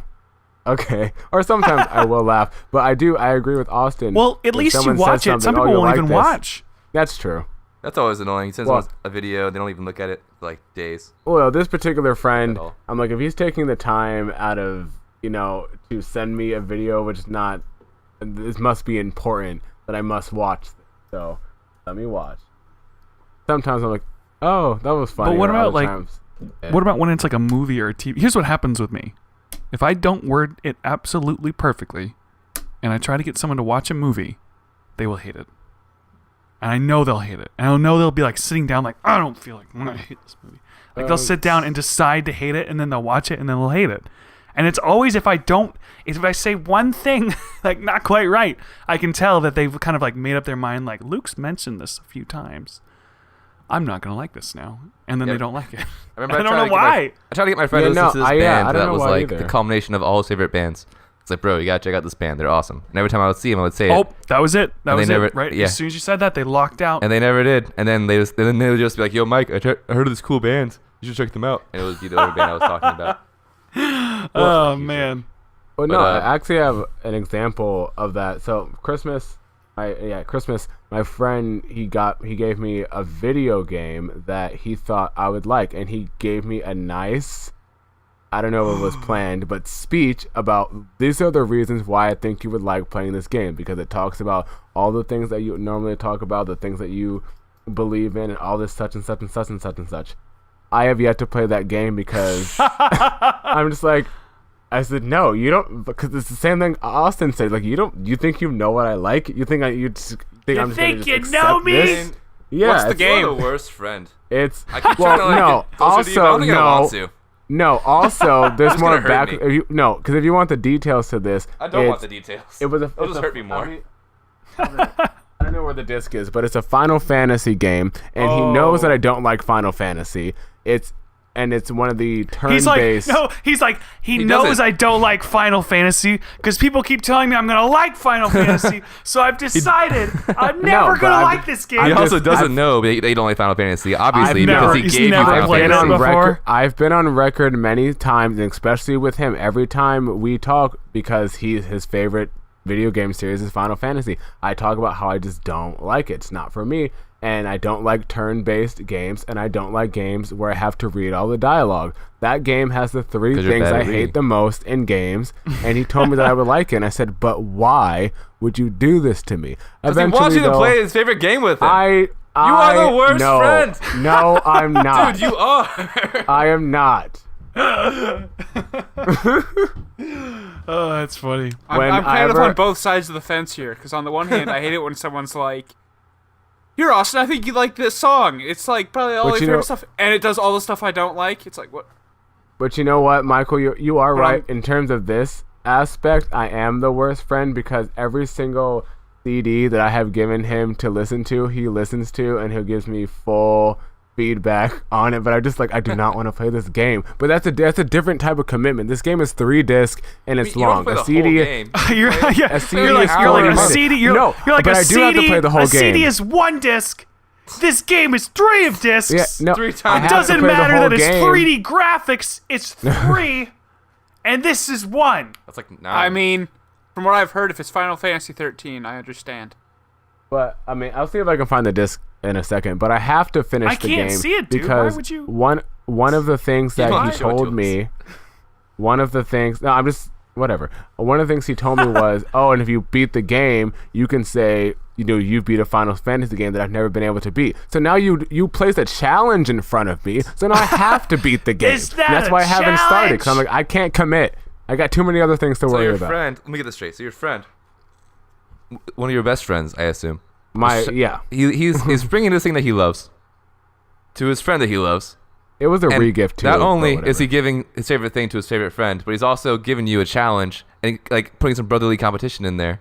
okay. Or sometimes I will laugh, but I agree with Austin. Well, at least you watch it. Some people won't even watch. That's true. That's always annoying. He sends someone a video, they don't even look at it for like days. Well, this particular friend, I'm like, if he's taking the time out of, to send me a video, which is not, this must be important that I must watch. So let me watch. Sometimes I'm like, oh, that was funny. But what about what about when it's like a movie or a TV? Here's what happens with me. If I don't word it absolutely perfectly and I try to get someone to watch a movie, they will hate it. And I know they'll hate it. And I know they'll be like sitting down like, I don't feel like I hate this movie. Like they'll sit down and decide to hate it, and then they'll watch it and then they'll hate it. And it's always if I say one thing like not quite right, I can tell that they've kind of like made up their mind like, Luke's mentioned this a few times. I'm not going to like this now. And then they don't like it. I don't know why. I tried to get my friend to listen to this band that was like the culmination of all his favorite bands. It's like, bro, you got to check out this band. They're awesome. And every time I would see him, I would say, oh, that was it. That was it, right? As soon as you said that, they locked out. And they never did. And then they would just be like, yo, Mike, I heard of this cool band. You should check them out. And it would be the other band I was talking about. Oh, man. Well, no, I actually have an example of that. So Christmas, my friend, he gave me a video game that he thought I would like, and he gave me a nice, I don't know if it was planned, but speech about these are the reasons why I think you would like playing this game, because it talks about all the things that you normally talk about, the things that you believe in, and all this such and such and such and such and such. I have yet to play that game because I'm just like, I said, no, you don't, because it's the same thing Austin said. Like, you think you know what I like? You think I'm just you know me? This? Yeah. What's the game? You're the worst friend. It's, I keep trying to like it closer to you, but I don't think I want to. No, also, there's more back. me. Because if you want the details to this, I don't want the details. It'll just hurt me more. I don't know where the disc is, but it's a Final Fantasy game, and he knows that I don't like Final Fantasy. and it's one of the He's like, turn-based. no, he's like, he knows doesn't. I don't like Final Fantasy because people keep telling me I'm gonna like Final Fantasy, so I've decided I'm never but gonna I've- like this game. He I've also just- doesn't I've- know that you don't like Final Fantasy, obviously, I've because never- he he's gave you never Final played it Fantasy. before. I've been on record many times, and especially with him, every time we talk, because his favorite video game series is Final Fantasy. I talk about how I just don't like it. It's not for me, and I don't like turn-based games, and I don't like games where I have to read all the dialogue. That game has the 3 'Cause you're things bad I at reading. hate the most in games, and he told me that I would like it, and I said, but why would you do this to me? Because he wants you to though, play his favorite game with him. You are the worst friend. No, I'm not. Dude, you are. I am not. Oh, that's funny. When I'm I kind of ever- on both sides of the fence here, because on the one hand, I hate it when someone's like, "Here, Austin, I think you like this song. It's like probably all But your you favorite know- stuff," and it does all the stuff I don't like. It's like, what? But you know what, Michael, you are But right in terms of this aspect. I am the worst friend because every single CD that I have given him to listen to, he listens to, and he gives me full feedback on it. But I do not want to play this game. But that's a different type of commitment. This game is 3 discs and it's You don't long. play A the CD. whole game. You're, yeah, A CD you're like is you're like 40 a minutes. CD. No, you're like but a I do have to CD. play the whole a CD game. is 1 disc. This game is 3 of discs. Yeah, no, 3 I times. have It to doesn't play the matter whole that it's game. 3D graphics. It's 3, and this is 1. That's like 9. I mean, from what I've heard, if it's Final Fantasy 13, I understand. But I mean, I'll see if I can find the disc in a second. But I have to finish I the can't game see it, dude. Why because would you? one of the things that don't he show it to told us. me, one of the things. No, I'm just whatever. One of the things he told me was, oh, and if you beat the game, you can say, you beat a Final Fantasy game that I've never been able to beat. So now you placed a challenge in front of me. So now I have to beat the game. Is that And that's a why I haven't started. Because I'm challenge? like, I can't commit. I got too many other things to So worry your about. friend, let me get this straight. So your friend, one of your best friends, I assume. Yeah. He's bringing this thing that he loves to his friend that he loves. It was a And re-gift too. Not but only is whatever. he giving his favorite thing to his favorite friend, but he's also giving you a challenge and like putting some brotherly competition in there.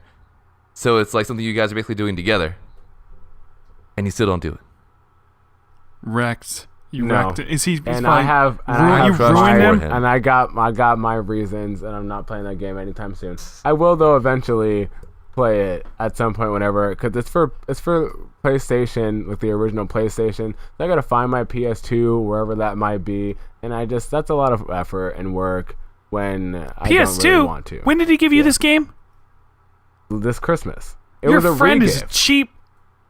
So it's like something you guys are basically doing together. And you still don't do it. Wrecked. You No. wrecked it. Is he? he's And probably I have, you trust ruined for him. him. and I got my reasons, and I'm not playing that game anytime soon. I will though eventually play it at some point, whenever, because it's for PlayStation, with the original PlayStation. So I gotta find my PS2 wherever that might be, and that's a lot of effort and work when I PS2. don't really want to. When did he give you this game? This Christmas, it Your was a friend is re-gift. cheap.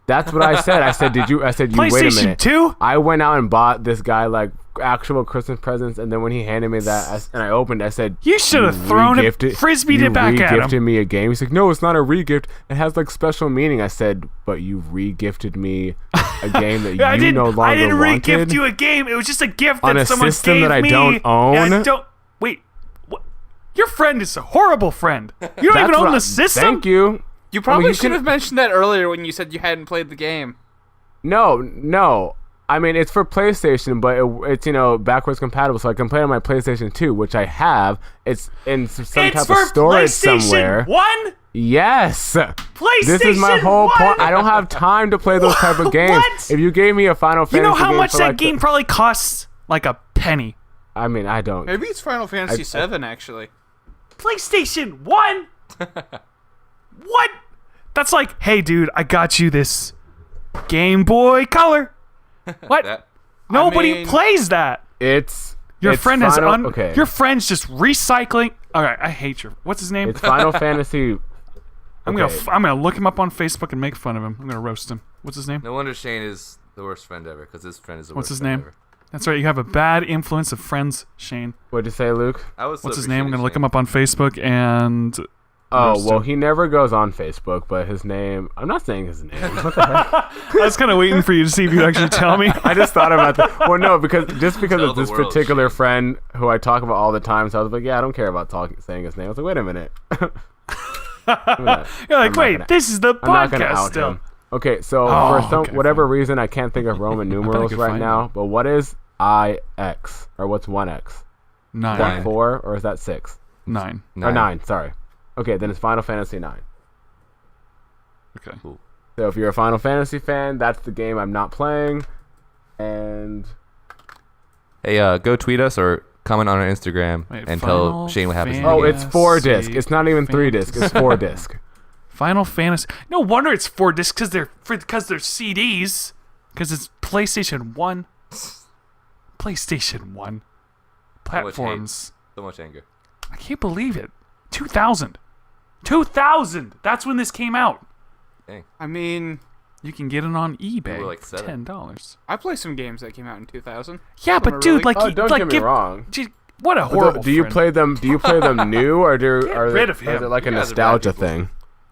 That's what I said. I said, you wait a PlayStation minute. 2. I went out and bought this guy like actual Christmas presents, and then when he handed me that, and I opened, I said, You should have thrown it, frisbeed it back at re-gifted him. me a game. He's like, no, it's not a re-gift. It has like special meaning. I said, but you re-gifted me a game that I you didn't. no longer I didn't wanted. re-gift you a game. It was just a gift that On a someone system gave that I me. don't own? and I don't. Wait. What? Your friend is a horrible friend. You don't That's even own what the system. Thank you. You probably you should can- have mentioned that earlier when you said you hadn't played the game. No. I mean, it's for PlayStation, but it's backwards compatible, so I can play it on my PlayStation 2, which I have. It's in some It's type for of storage PlayStation somewhere. 1. Yes. PlayStation This is my whole 1. point. I don't have time to play those type of games. What? If you gave me a Final Fantasy You know how game much for, that like, game probably costs? Like a penny. I mean, I don't. Maybe it's Final Fantasy 7 actually. PlayStation 1? What? That's like, hey, dude, I got you this Game Boy Color. What? That- Nobody mean- plays that. It's Your it's friend has Final, okay. Your friend's just recycling. All right, I hate your. What's his name? It's Final Fantasy. I'm gonna look him up on Facebook and make fun of him. I'm gonna roast him. What's his name? No wonder Shayne is the worst friend ever, because his friend is the What's worst his friend name? ever. That's right. You have a bad influence of friends, Shayne. What'd you say, Luke? What's his name? I'm gonna look him up on Facebook and. Oh, Roast well, him. he never goes on Facebook, but his name. I'm not saying his name. What the heck? I was kind of waiting for you to see if you'd actually tell me. I just thought about that. Well, no, because Tell of the this world, particular Shayne. friend who I talk about all the time. So I was like, yeah, I don't care about saying his name. I was like, wait a minute. You're like, not wait, gonna- this is the I'm not gonna podcast out still. him. Okay, so Oh, for some okay, whatever reason, I can't think of Roman numerals could right find now. it. But what is IX, or what's 1X? Is that 9. 4 or is that 6? 9. Or 9? Sorry. Okay, then it's Final Fantasy 9. Okay. So if you're a Final Fantasy fan, that's the game I'm not playing. And hey, go tweet us or comment on our Instagram Wait, and Final tell Shayne what happens. Oh, it's 4 disc. Fantasy. It's not even 3 disc. It's 4 disc. Final Fantasy. No wonder it's 4 discs because they're CDs. Because it's PlayStation 1. PlayStation 1 platforms. So much anger. I can't believe it. 2000. 2000. That's when this came out. Dang. I mean, You can get it on eBay. were like 7. $10. I play some games that came out in 2000. Yeah, but dude, like, Oh, don't like, get me wrong. What a horrible. Do you friend. play them? Do you play them new or are rid of is it him. like a You guys are bad nostalgia people. thing?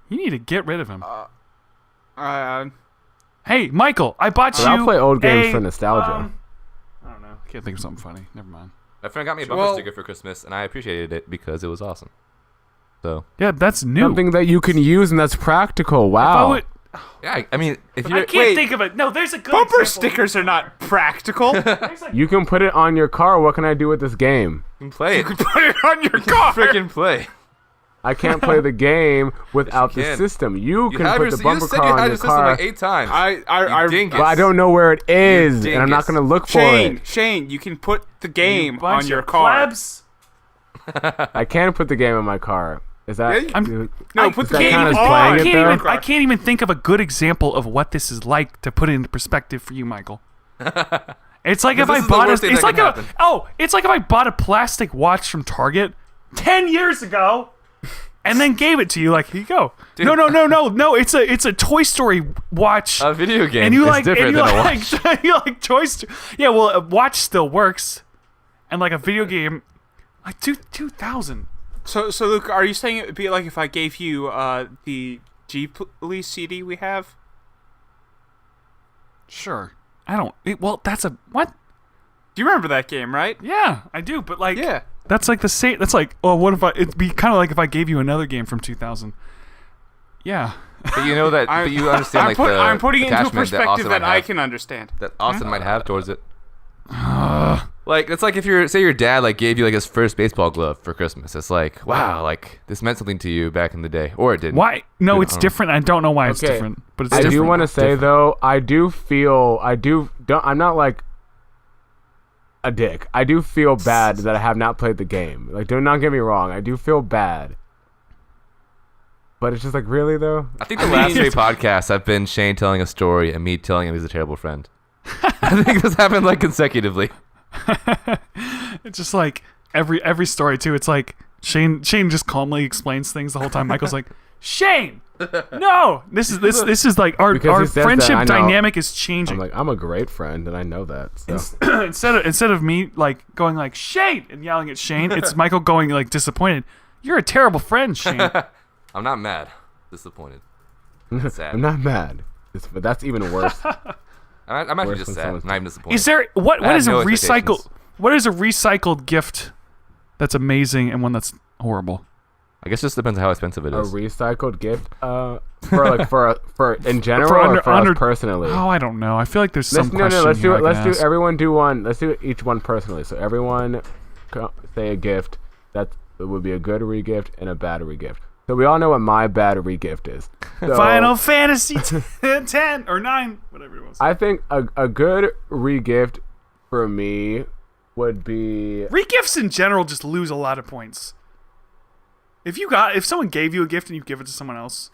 You need to get rid of him. Uh, Hey, Michael, I bought you. I'll play old games a, for nostalgia. I don't know. Can't think of something funny. Never mind. My friend got me a bumper Well- sticker for Christmas, and I appreciated it because it was awesome. So Yeah, that's new. Something that you can use and that's practical. If I Wow. would- yeah, I mean, if I you're can't Wait. think of it. No, there's a good bumper example. stickers are not practical. you There's like- You can put it on your car. What can I do with this game? you can play it, can put it on your car. freaking play. I can't play the game without the can. system. You You can have put your, the you bumper just said car you on had your your system car. like 8 times. I dingus. But I don't know where it is, and I'm not dingus. going to look for Shayne, it. Shayne, you can put the game bunch on your of car. plebs. I can put the game in my car. Is that? Yeah, No, put is the that game count as on. playing I it can't, though? even, I can't even think of a good example of what this is like to put it into perspective for you, Michael. It's like if This I is the bought worst thing it's that like can a, happen. it's like if I bought a plastic watch from Target 10 years ago and then gave it to you like, here you go. Dude. No, it's a Toy Story watch. A video game. and you is like and different you than a like watch. you like Toy Story. Yeah, well, a watch still works. And like a video game like 2000. So Luke, are you saying it would be like if I gave you the G Police CD we have? Sure. I don't well, that's a what? Do you remember that game, right? Yeah, I do, but like Yeah. that's like the same. That's like, oh, what if it'd be kind of like if I gave you another game from 2000. Yeah. But you know that. But you understand like the I'm putting it into a attachment that perspective Austin that might I have, can understand. that Austin might have towards it. Like it's like if your dad like gave you like his first baseball glove for Christmas. It's like wow, like this meant something to you back in the day, or it didn't. Why? No, Dude, it's I don't know. different. I don't know why it's Okay. different, but it's I different. do want to say Different. though, I'm not like a dick. I do feel bad that I have not played the game. Like, do not get me wrong. I do feel bad. But it's just like, really though? I think the last 3 podcasts have been Shayne telling a story and me telling him he's a terrible friend. I think this happened like consecutively. It's just like every story too. It's like Shayne just calmly explains things the whole time. Michael's like, Shayne, no, this is like our Because he says that, friendship I know. dynamic is I'm changing. like, I'm a great friend, and I know that. So. instead of me like going like Shayne and yelling at Shayne, it's Michael going like disappointed. You're a terrible friend, Shayne. I'm not mad, disappointed, sad. I'm not mad, but that's even worse. I'm actually Worse just when sad. someone's- I'm not even disappointed. Is there I what had is a no recycle? expectations. What is a recycled gift that's amazing and one that's horrible? I guess it just depends on how expensive it A is. recycled gift, for in general For or under- for us under- personally. Oh, I don't know. I feel like there's some Let's question let's do here it. I Let's can do ask. everyone do one. Let's do each one personally. So everyone say a gift that would be a good regift and a bad regift. So we all know what my bad regift is. So Final Fantasy 10 or 9, whatever it was. I think a good regift for me would be Regifts in general just lose a lot of points. If someone gave you a gift and you give it to someone else,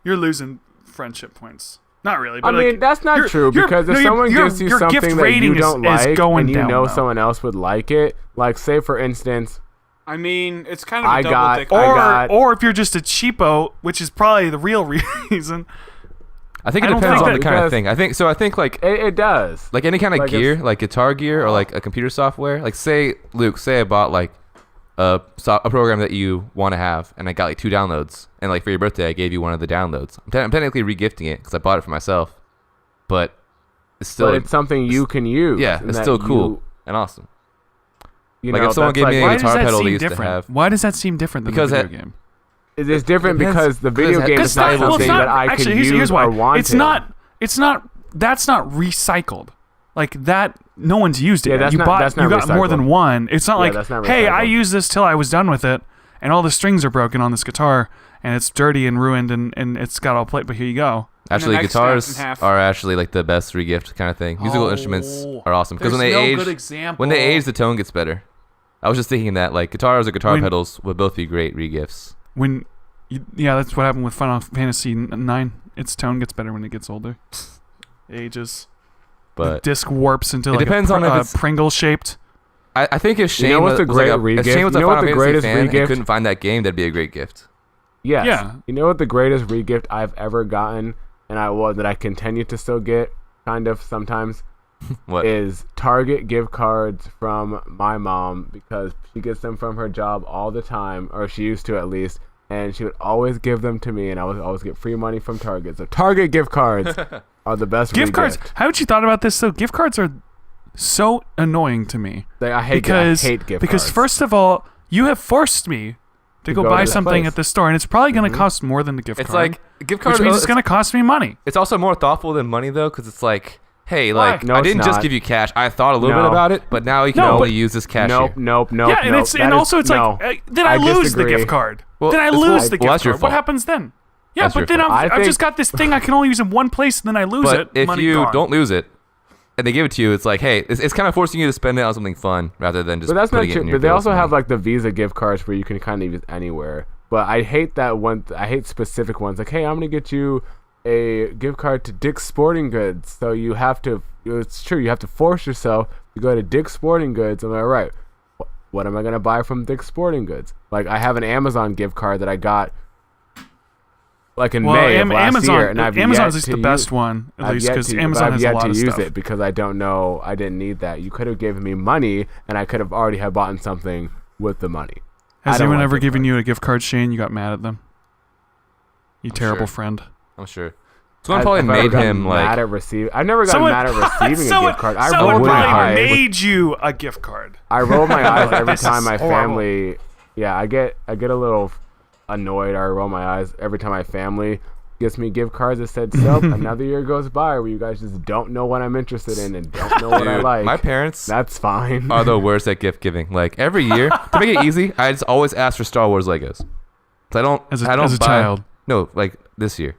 you're losing friendship points. Not really, but I mean, like, that's not your- true your- because if no, someone your- gives you your gift something that rating you don't is like going and you down, know though. someone else would like it, like say for instance, I mean, it's kind of a I double got- dick. I got- or if you're just a cheapo, which is probably the real reason. I think I it don't depends think on that- the kind of because- thing. I think like it does. like any kind of Like if- gear, like guitar gear or like a computer software. Like say Luke, say I bought like a program that you want to have, and I got like 2 downloads, and like for your birthday I gave you one of the downloads. I'm technically regifting it because I bought it for myself, but it's still But it's something you can use. yeah, and it's that still cool and awesome. You Like, know, if someone that's gave me like- a Why does guitar that pedal they seem used to different? have. Why does that seem different than Because the that- video game? it is different Depends- because the video because game it- is not well, it's something not- that I actually, can here's use why. or want. It's not. That's not recycled. Like that, no one's used it. Yeah, yet. that's You not- bought. that's You not got more than recycled. one. It's not Yeah, like, that's not hey, I recycled. used this till I was done with it, and all the strings are broken on this guitar, and it's dirty and ruined, and it's got all plate. But here you go. Actually, next half guitars and half. are actually like the best regift kind of thing. Musical instruments are awesome because when There's they no age, good example. when they age, the tone gets better. I was just thinking that like guitars or guitar When- pedals would both be great regifts. Yeah, that's what happened with Final Fantasy 9. Its tone gets better when it gets older. Ages. The But disc warps into like depends on if it's- Pringle shaped. I think if Shayne You know what's was, a great like if regift? Shayne was a You know what Final the Fantasy greatest fan and regift- couldn't find that game, that'd be a great gift. Yes. Yeah. You know what the greatest regift I've ever gotten, and that I continue to still get, kind of sometimes, What? is Target gift cards from my mom because she gets them from her job all the time, or she used to at least, and she would always give them to me, and I would always get free money from Target. So Target gift cards are the best Gift cards. regift. Haven't you thought about this though? Gift cards are so annoying to me. I hate Because gift because cards. first of all, you have forced me to go go buy to this something place. at the store, and it's probably going to cost more than the gift It's card. like gift which cards. means it's going to cost me money. It's also more thoughtful than money though, because it's like, hey, Why? like No, I it's didn't just not. give you cash. I thought a little bit No. about it, but now you can No, only but- use this cash Nope, here. nope. Yeah, and it's and also it's no. like then I I lose disagree. the gift card. Well, then I that's- lose well, the gift that's your card. What fault. happens then? Yeah, That's but your then fault. I've I just got this thing I can only use in one place, and then I lose But it. if money you gone. don't lose it, and they give it to you, it's like, hey, it's kind of forcing you to spend it on something fun rather than just But that's not putting it true. in your But they bills also money. have like the Visa gift cards where you can kind of use anywhere. But I hate that one. I hate specific ones. Like, hey, I'm gonna get you a gift card to Dick's Sporting Goods. So you have to. It's true. You have to force yourself to go to Dick's Sporting Goods. I'm like, all right. What am I gonna buy from Dick's Sporting Goods? Like, I have an Amazon gift card that I got like in May of last Amazon, year, and I've Amazon's yet is to the best one, at I've least yet because to- Amazon I've has yet a lot to of use stuff. it because I don't know. I didn't need that. You could have given me money, and I could have already have bought something with the money. Has I don't anyone like ever gift given cards. you a gift card, Shane? You got mad at them. You terrible sure. friend. I'm sure. Someone probably I've never made gotten him mad like. at receive. I've never gotten mad at receiving a gift card. I someone roll my probably eyes. made you a gift card. I roll my eyes every This time is my horrible. family. Yeah, I get a little annoyed. I roll my eyes every time my family gets me gift cards that said, "So another year goes by where you guys just don't know what I'm interested in and don't know what I Dude, like." my parents That's fine. are the worst at gift giving. Like every year, to make it easy, I just always ask for Star Wars Legos. I don't. As a- I don't as a buy, child. No, like this year.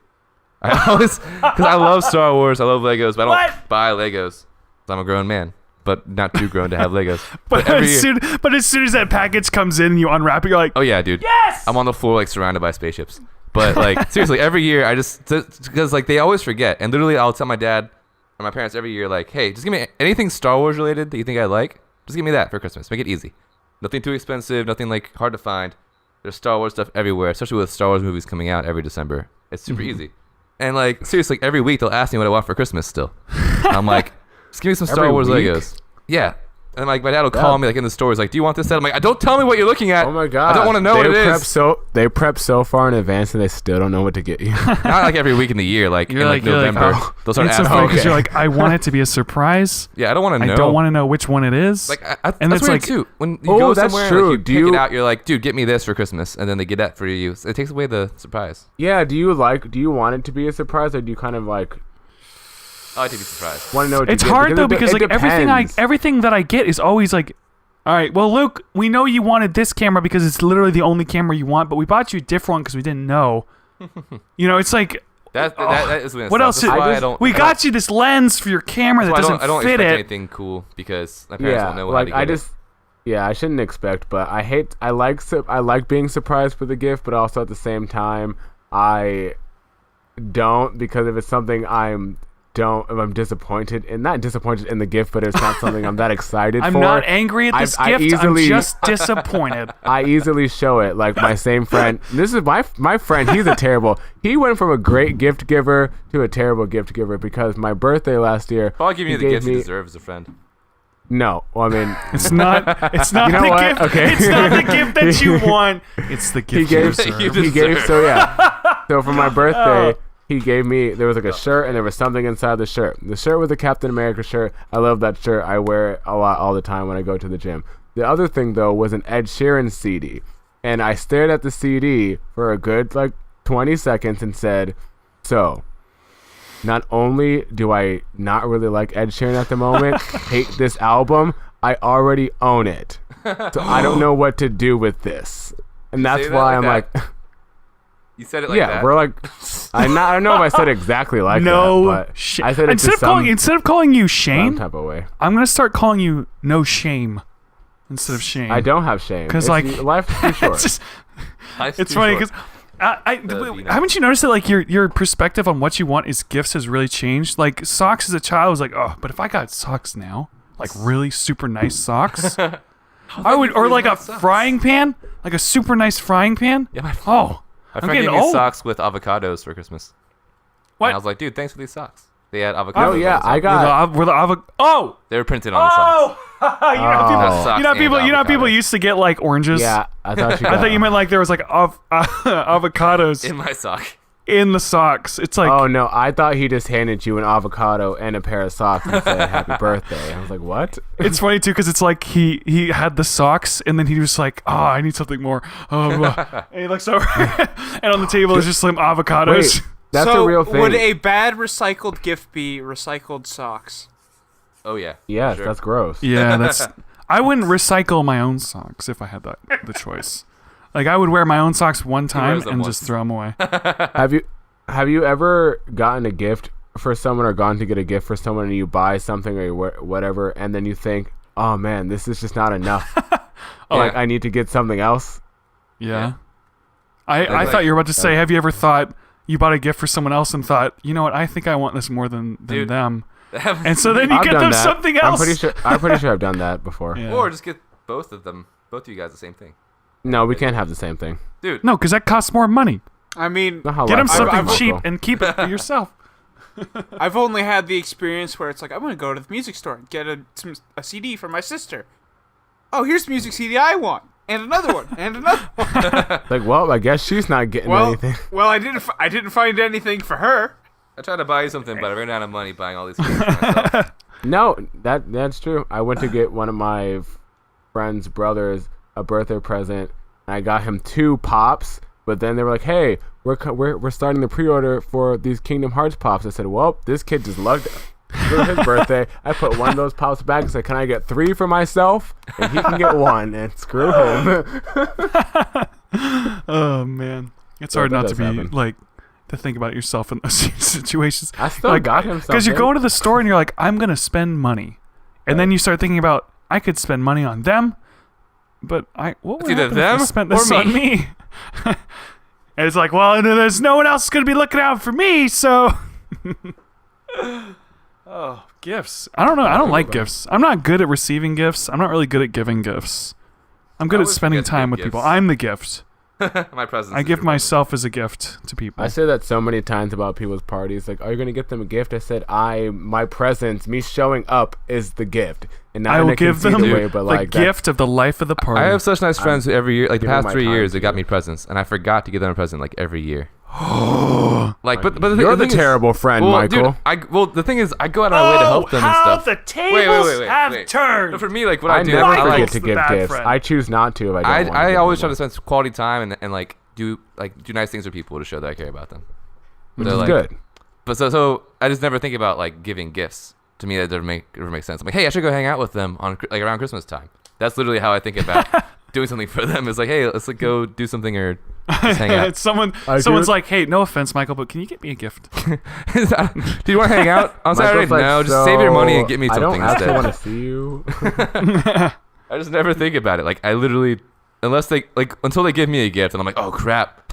I always because I love Star Wars. I love Legos, but I don't buy Legos. 'Cause I'm a grown man, but not too grown to have Legos. But every as year, soon as that package comes in and you unwrap it, you're like, oh yeah, dude. yes! I'm on the floor like surrounded by spaceships. But like seriously, every year I just because like they always forget, and literally I'll tell my dad or my parents every year like, hey, just give me anything Star Wars related that you think I like. Just give me that for Christmas. Make it easy. Nothing too expensive. Nothing like hard to find. There's Star Wars stuff everywhere, especially with Star Wars movies coming out every December. It's super easy. And like seriously, every week they'll ask me what I want for Christmas still. And I'm like, just give me some Star Every Wars week? Legos. Yeah. And like my dad will call me like in the store. He's like, "Do you want this set?" I'm like, "Don't tell me what you're looking at." Oh my god! I don't want to know what it is. They prep so far in advance and they still don't know what to get you. Not like every week in the year, like You're in like like- November. oh. They'll start It's so asking. funny because Okay. you're like, I want it to be a surprise. Yeah, I don't want to know. I don't want to know which one it is. Like, And that's it's weird like- too. When you Oh, go that's somewhere, true. like, you Do pick you- it out. You're like, dude, get me this for Christmas, and then they get that for you. It takes away the surprise. Yeah. Do you want it to be a surprise, or do you kind of like I like to be surprised. want to know? What It's you get? hard though it because like depends. everything that I get is always like, all right, well, Luke, we know you wanted this camera because it's literally the only camera you want, but we bought you a different one because we didn't know. You know, it's like, That is when it what stops. else? That's why I just- don't. we I don't- got you this lens for your camera that that's why doesn't I don't fit expect it. anything cool because my parents Yeah, don't know how like to get I it. just. Yeah, I shouldn't expect, but I like being surprised with a gift, but also at the same time, I don't because if it's something if I'm disappointed, and not disappointed in the gift, but it's not something I'm that excited I'm for. not angry at this gift. I'm just disappointed. I easily show it. Like my same friend. This is my friend. He's he went from a great gift giver to a terrible gift giver because my birthday last year. I'll give you he the gave gifts you me- deserve as a friend. No, well, I mean, It's not You know the what? gift. Okay. It's not the gift that you want. It's the gift you gave- deserve. You he gave deserve. so yeah. So for my birthday, he gave me there was like a shirt and there was something inside the shirt. The shirt was a Captain America shirt. I love that shirt. I wear it a lot all the time when I go to the gym. The other thing though was an Ed Sheeran CD, and I stared at the CD for a good like 20 seconds and said, "So, not only do I not really like Ed Sheeran at the moment, hate this album, I already own it. So I don't know what to do with this." And that's say that why like I'm that? like You said it like yeah, that. we're like, I don't know if I said it exactly like No, that, but I said it instead of calling you some Shayne, type of way. I'm gonna start calling you No Shame instead of Shame. I don't have shame. 'Cause, It's- like, life's too short. It's just, Life's it's too funny short. because be nice. haven't you noticed that like your perspective on what you want is gifts has really changed? Like socks as a child was like, oh, but if I got socks now, like really super nice socks, I would, or like a nice socks. frying pan, like a super nice frying pan. Yeah, my Oh, My I'm friend getting gave me old. socks with avocados for Christmas. What? And I was like, dude, thanks for these socks. They had avocados. Oh yeah, on the I socks. got. Were the Oh, They were printed on the socks. oh, you know, people, Oh. Socks you know, and people, you know, people avocados. used to get like oranges. Yeah, I thought you. I thought you meant like there was like avocados In my sock. in the socks. It's like, Oh no, I thought he just handed you an avocado and a pair of socks and said "Happy birthday." I was like, "What?" it's funny too because it's like he had the socks and then he was like, oh, I need something more. Oh, and he looks over and on the table is just some avocados. Wait, that's so a real thing. would a bad recycled gift be recycled socks? Oh, yeah. Yes, Sure. that's gross. Yeah, that's. I wouldn't recycle my own socks if I had the choice. Like I would wear my own socks one time wears them and once. just throw them away. Have you ever gotten a gift for someone or gone to get a gift for someone and you buy something or you whatever and then you think, "Oh man, this is just not enough. Like yeah. I need to get something else." Yeah. Yeah. I Like- thought you were about to say, have you ever thought you bought a gift for someone else and thought, you know what, I think I want this more than Dude. them. And so then you I've get done them that. something else. I'm pretty sure I've done that before. Yeah. Or just get both of them. Both of you guys the same thing. No, we can't have the same thing. Dude. No, because that costs more money. I mean, Not how Get them life works, something Michael. cheap and keep it for yourself. I've only had the experience where it's like, I'm going to go to the music store and get a CD for my sister. Oh, here's the music CD I want. And another one. And another one. Like, well, I guess she's not getting anything. well, I didn't find anything for her. I tried to buy you something, but I ran out of money buying all these things for myself. No, that's true. I went to get one of my friend's brothers a birthday present, and I got him 2 pops. But then they were like, "Hey, we're starting the pre-order for these Kingdom Hearts pops." I said, "Well, this kid just loved it for his birthday." I put one of those pops back and said, "Can I get 3 for myself, and he can get 1?" And screw him. Oh, man. It's Yeah, hard that not to does be, happen. like, to think about yourself in those situations. I still Like, got him something. Because you're going to the store and you're like, I'm going to spend money. And then you start thinking about, I could spend money on them, but what would It's either happen if I them spent or this on me. me? And it's like, well, there's no one else going to be looking out for me, so... Oh, gifts. I don't know. I don't like gifts. I'm not good at receiving gifts. I'm not really good at giving gifts. I'm good I at always spending forget to time give with people. gifts. I'm the gift. My presents. I is give your myself as a gift to people. I say that so many times about people's parties. Like, are you gonna get them a gift? I said, my presence, me showing up, is the gift, and not I in will a give them conceited way, the but like that- gift of the life of the party. I have such nice friends who every year, like the giving past my 3 time years, to they got you. me presents, and I forgot to give them a present like every year. Like, but You're the thing is- terrible friend, well, Michael. Dude, the thing is, I go out of my way to help them and stuff. the tables have turned. But for me, like what I I do, never I forget like, to the give bad gifts. friend. I choose not to if I don't want to I give always them try to one. spend quality time and like do nice things for people to show that I care about them. Which They're is like- good. But so I just never think about like giving gifts. To me, that doesn't make sense. I'm like, hey, I should go hang out with them on like around Christmas time. That's literally how I think about doing something for them. It's like, hey, let's like go do something or just hang out. It's someone's do- like, hey, no offense, Michael, but can you get me a gift? Do you want to hang out on Saturday? Michael's like, No, just save your money and get me I something don't actually instead. want to see you. I just never think about it. Like I literally, unless they until they give me a gift, and I'm like, oh crap,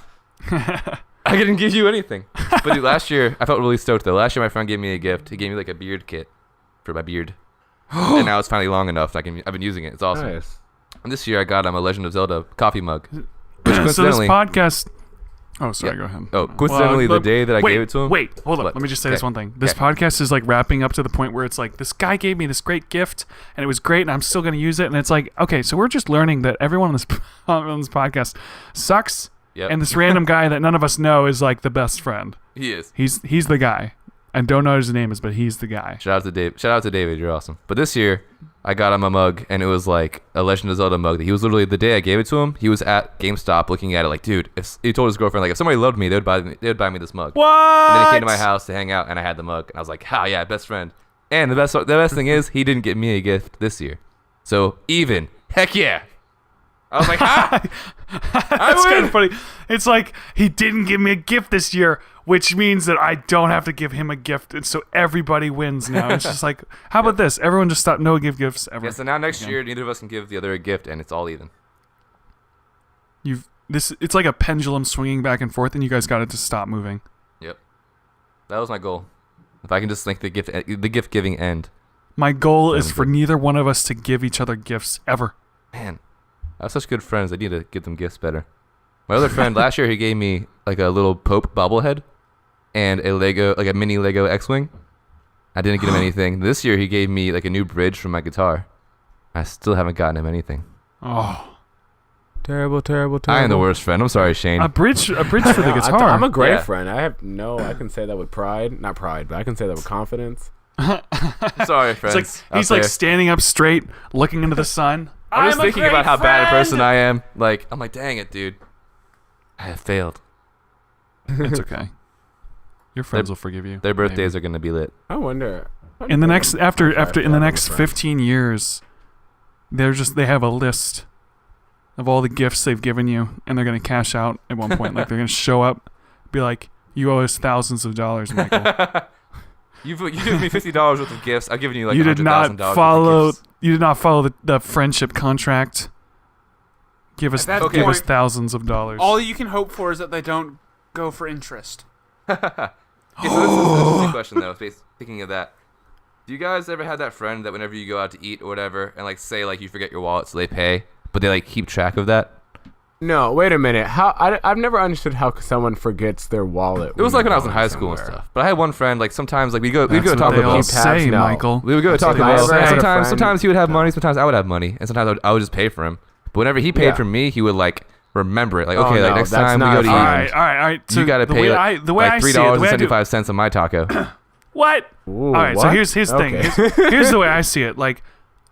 I didn't give you anything. But dude, last year I felt really stoked though. Last year my friend gave me a gift. He gave me like a beard kit for my beard, and now it's finally long enough. I've been using it. It's awesome. Nice. And this year I got him a Legend of Zelda coffee mug. Which So this coincidentally, podcast. Oh, sorry. Yeah. Go ahead. oh, coincidentally, Well, the day that I wait, gave it to him. Wait, hold on. What? Let me just say this Okay. one thing. This Okay. podcast is like wrapping up to the point where it's like this guy gave me this great gift and it was great and I'm still going to use it. And it's like, okay, so we're just learning that everyone on this on this podcast sucks. Yep. And this random guy that none of us know is like the best friend. He is. He's the guy. I don't know what his name is, but he's the guy. Shout out to Dave. Shout out to David. You're awesome. But this year, I got him a mug, and it was like a Legend of Zelda mug. That he was literally the day I gave it to him. He was at GameStop looking at it, like, dude. If he told his girlfriend, like, if somebody loved me, they would buy me this mug. What? And then he came to my house to hang out, and I had the mug, and I was like, "Ha, yeah, best friend." And the best thing is, he didn't get me a gift this year. So even, heck yeah, I was like, ah! That's kind of funny. It's like he didn't give me a gift this year, which means that I don't have to give him a gift, and so everybody wins now. It's just like, how about this? Everyone just stop. No give gifts ever. Yeah, so now next year, neither of us can give the other a gift, and it's all even. It's like a pendulum swinging back and forth, and you guys got it to stop moving. Yep. That was my goal. If I can just link the gift giving end. My goal is for neither one of us to give each other gifts ever. Man, I have such good friends. I need to give them gifts better. My other friend last year, he gave me like a little Pope bobblehead and a Lego, like a mini Lego X-wing. I didn't get him anything. This year, he gave me like a new bridge for my guitar. I still haven't gotten him anything. Oh, Terrible. I am the worst friend. I'm sorry, Shayne. a bridge for the guitar. I'm a great Yeah. friend. I can say that with pride. Not pride, but I can say that with confidence. I'm sorry, friends. It's like he's like standing up straight, looking into the sun. I'm just I'm a thinking about great how bad a person friend. I am. Like, I'm like, dang it, dude. I have failed. It's okay. Your friends will forgive you. Their birthdays maybe. are gonna be lit. I wonder. In the next after in the next friend. 15 years, they have a list of all the gifts they've given you, and they're gonna cash out at one point. Like they're gonna show up, be like, "You owe us thousands of dollars, Michael. You give me $50 worth of gifts. I've given you like you did not $100,000 follow. worth of gifts. You did not follow the friendship contract. Give us At that give us point, thousands of dollars. All you can hope for is that they don't go for interest. Okay, so this is an interesting question though. Speaking of that, do you guys ever have that friend that whenever you go out to eat or whatever, and like say like you forget your wallet, so they pay, but they like keep track of that? No, wait a minute. I've never understood how someone forgets their wallet. It was like when I was in they're high going school and somewhere. stuff. But I had one friend like sometimes like we'd go That's to what Taco they all Bell. say, No. Michael. We would go to Taco I Bell. ever had a friend- Sometimes he would have money, sometimes I would have money, and sometimes I would just pay for him. But whenever he paid Yeah. for me, he would like remember it. Like, Oh, okay, like no, next that's time we not go a to friend. eat, All right. So you got to the pay way like, the way I see it, the way I do- $3.75 on my taco. What? Ooh, All right, so what? here's the thing. Okay. Here's the way I see it. Like,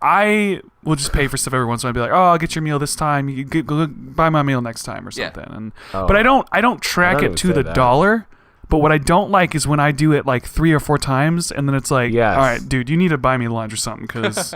I will just pay for stuff every once in a while. I'll be like, oh, I'll get your meal this time. You go buy my meal next time or Yeah. something. And Oh. but I don't track don't it even to say the that. dollar. But what I don't like is when I do it like 3 or 4 times, and then it's like, Yes. all right, dude, you need to buy me lunch or something. Because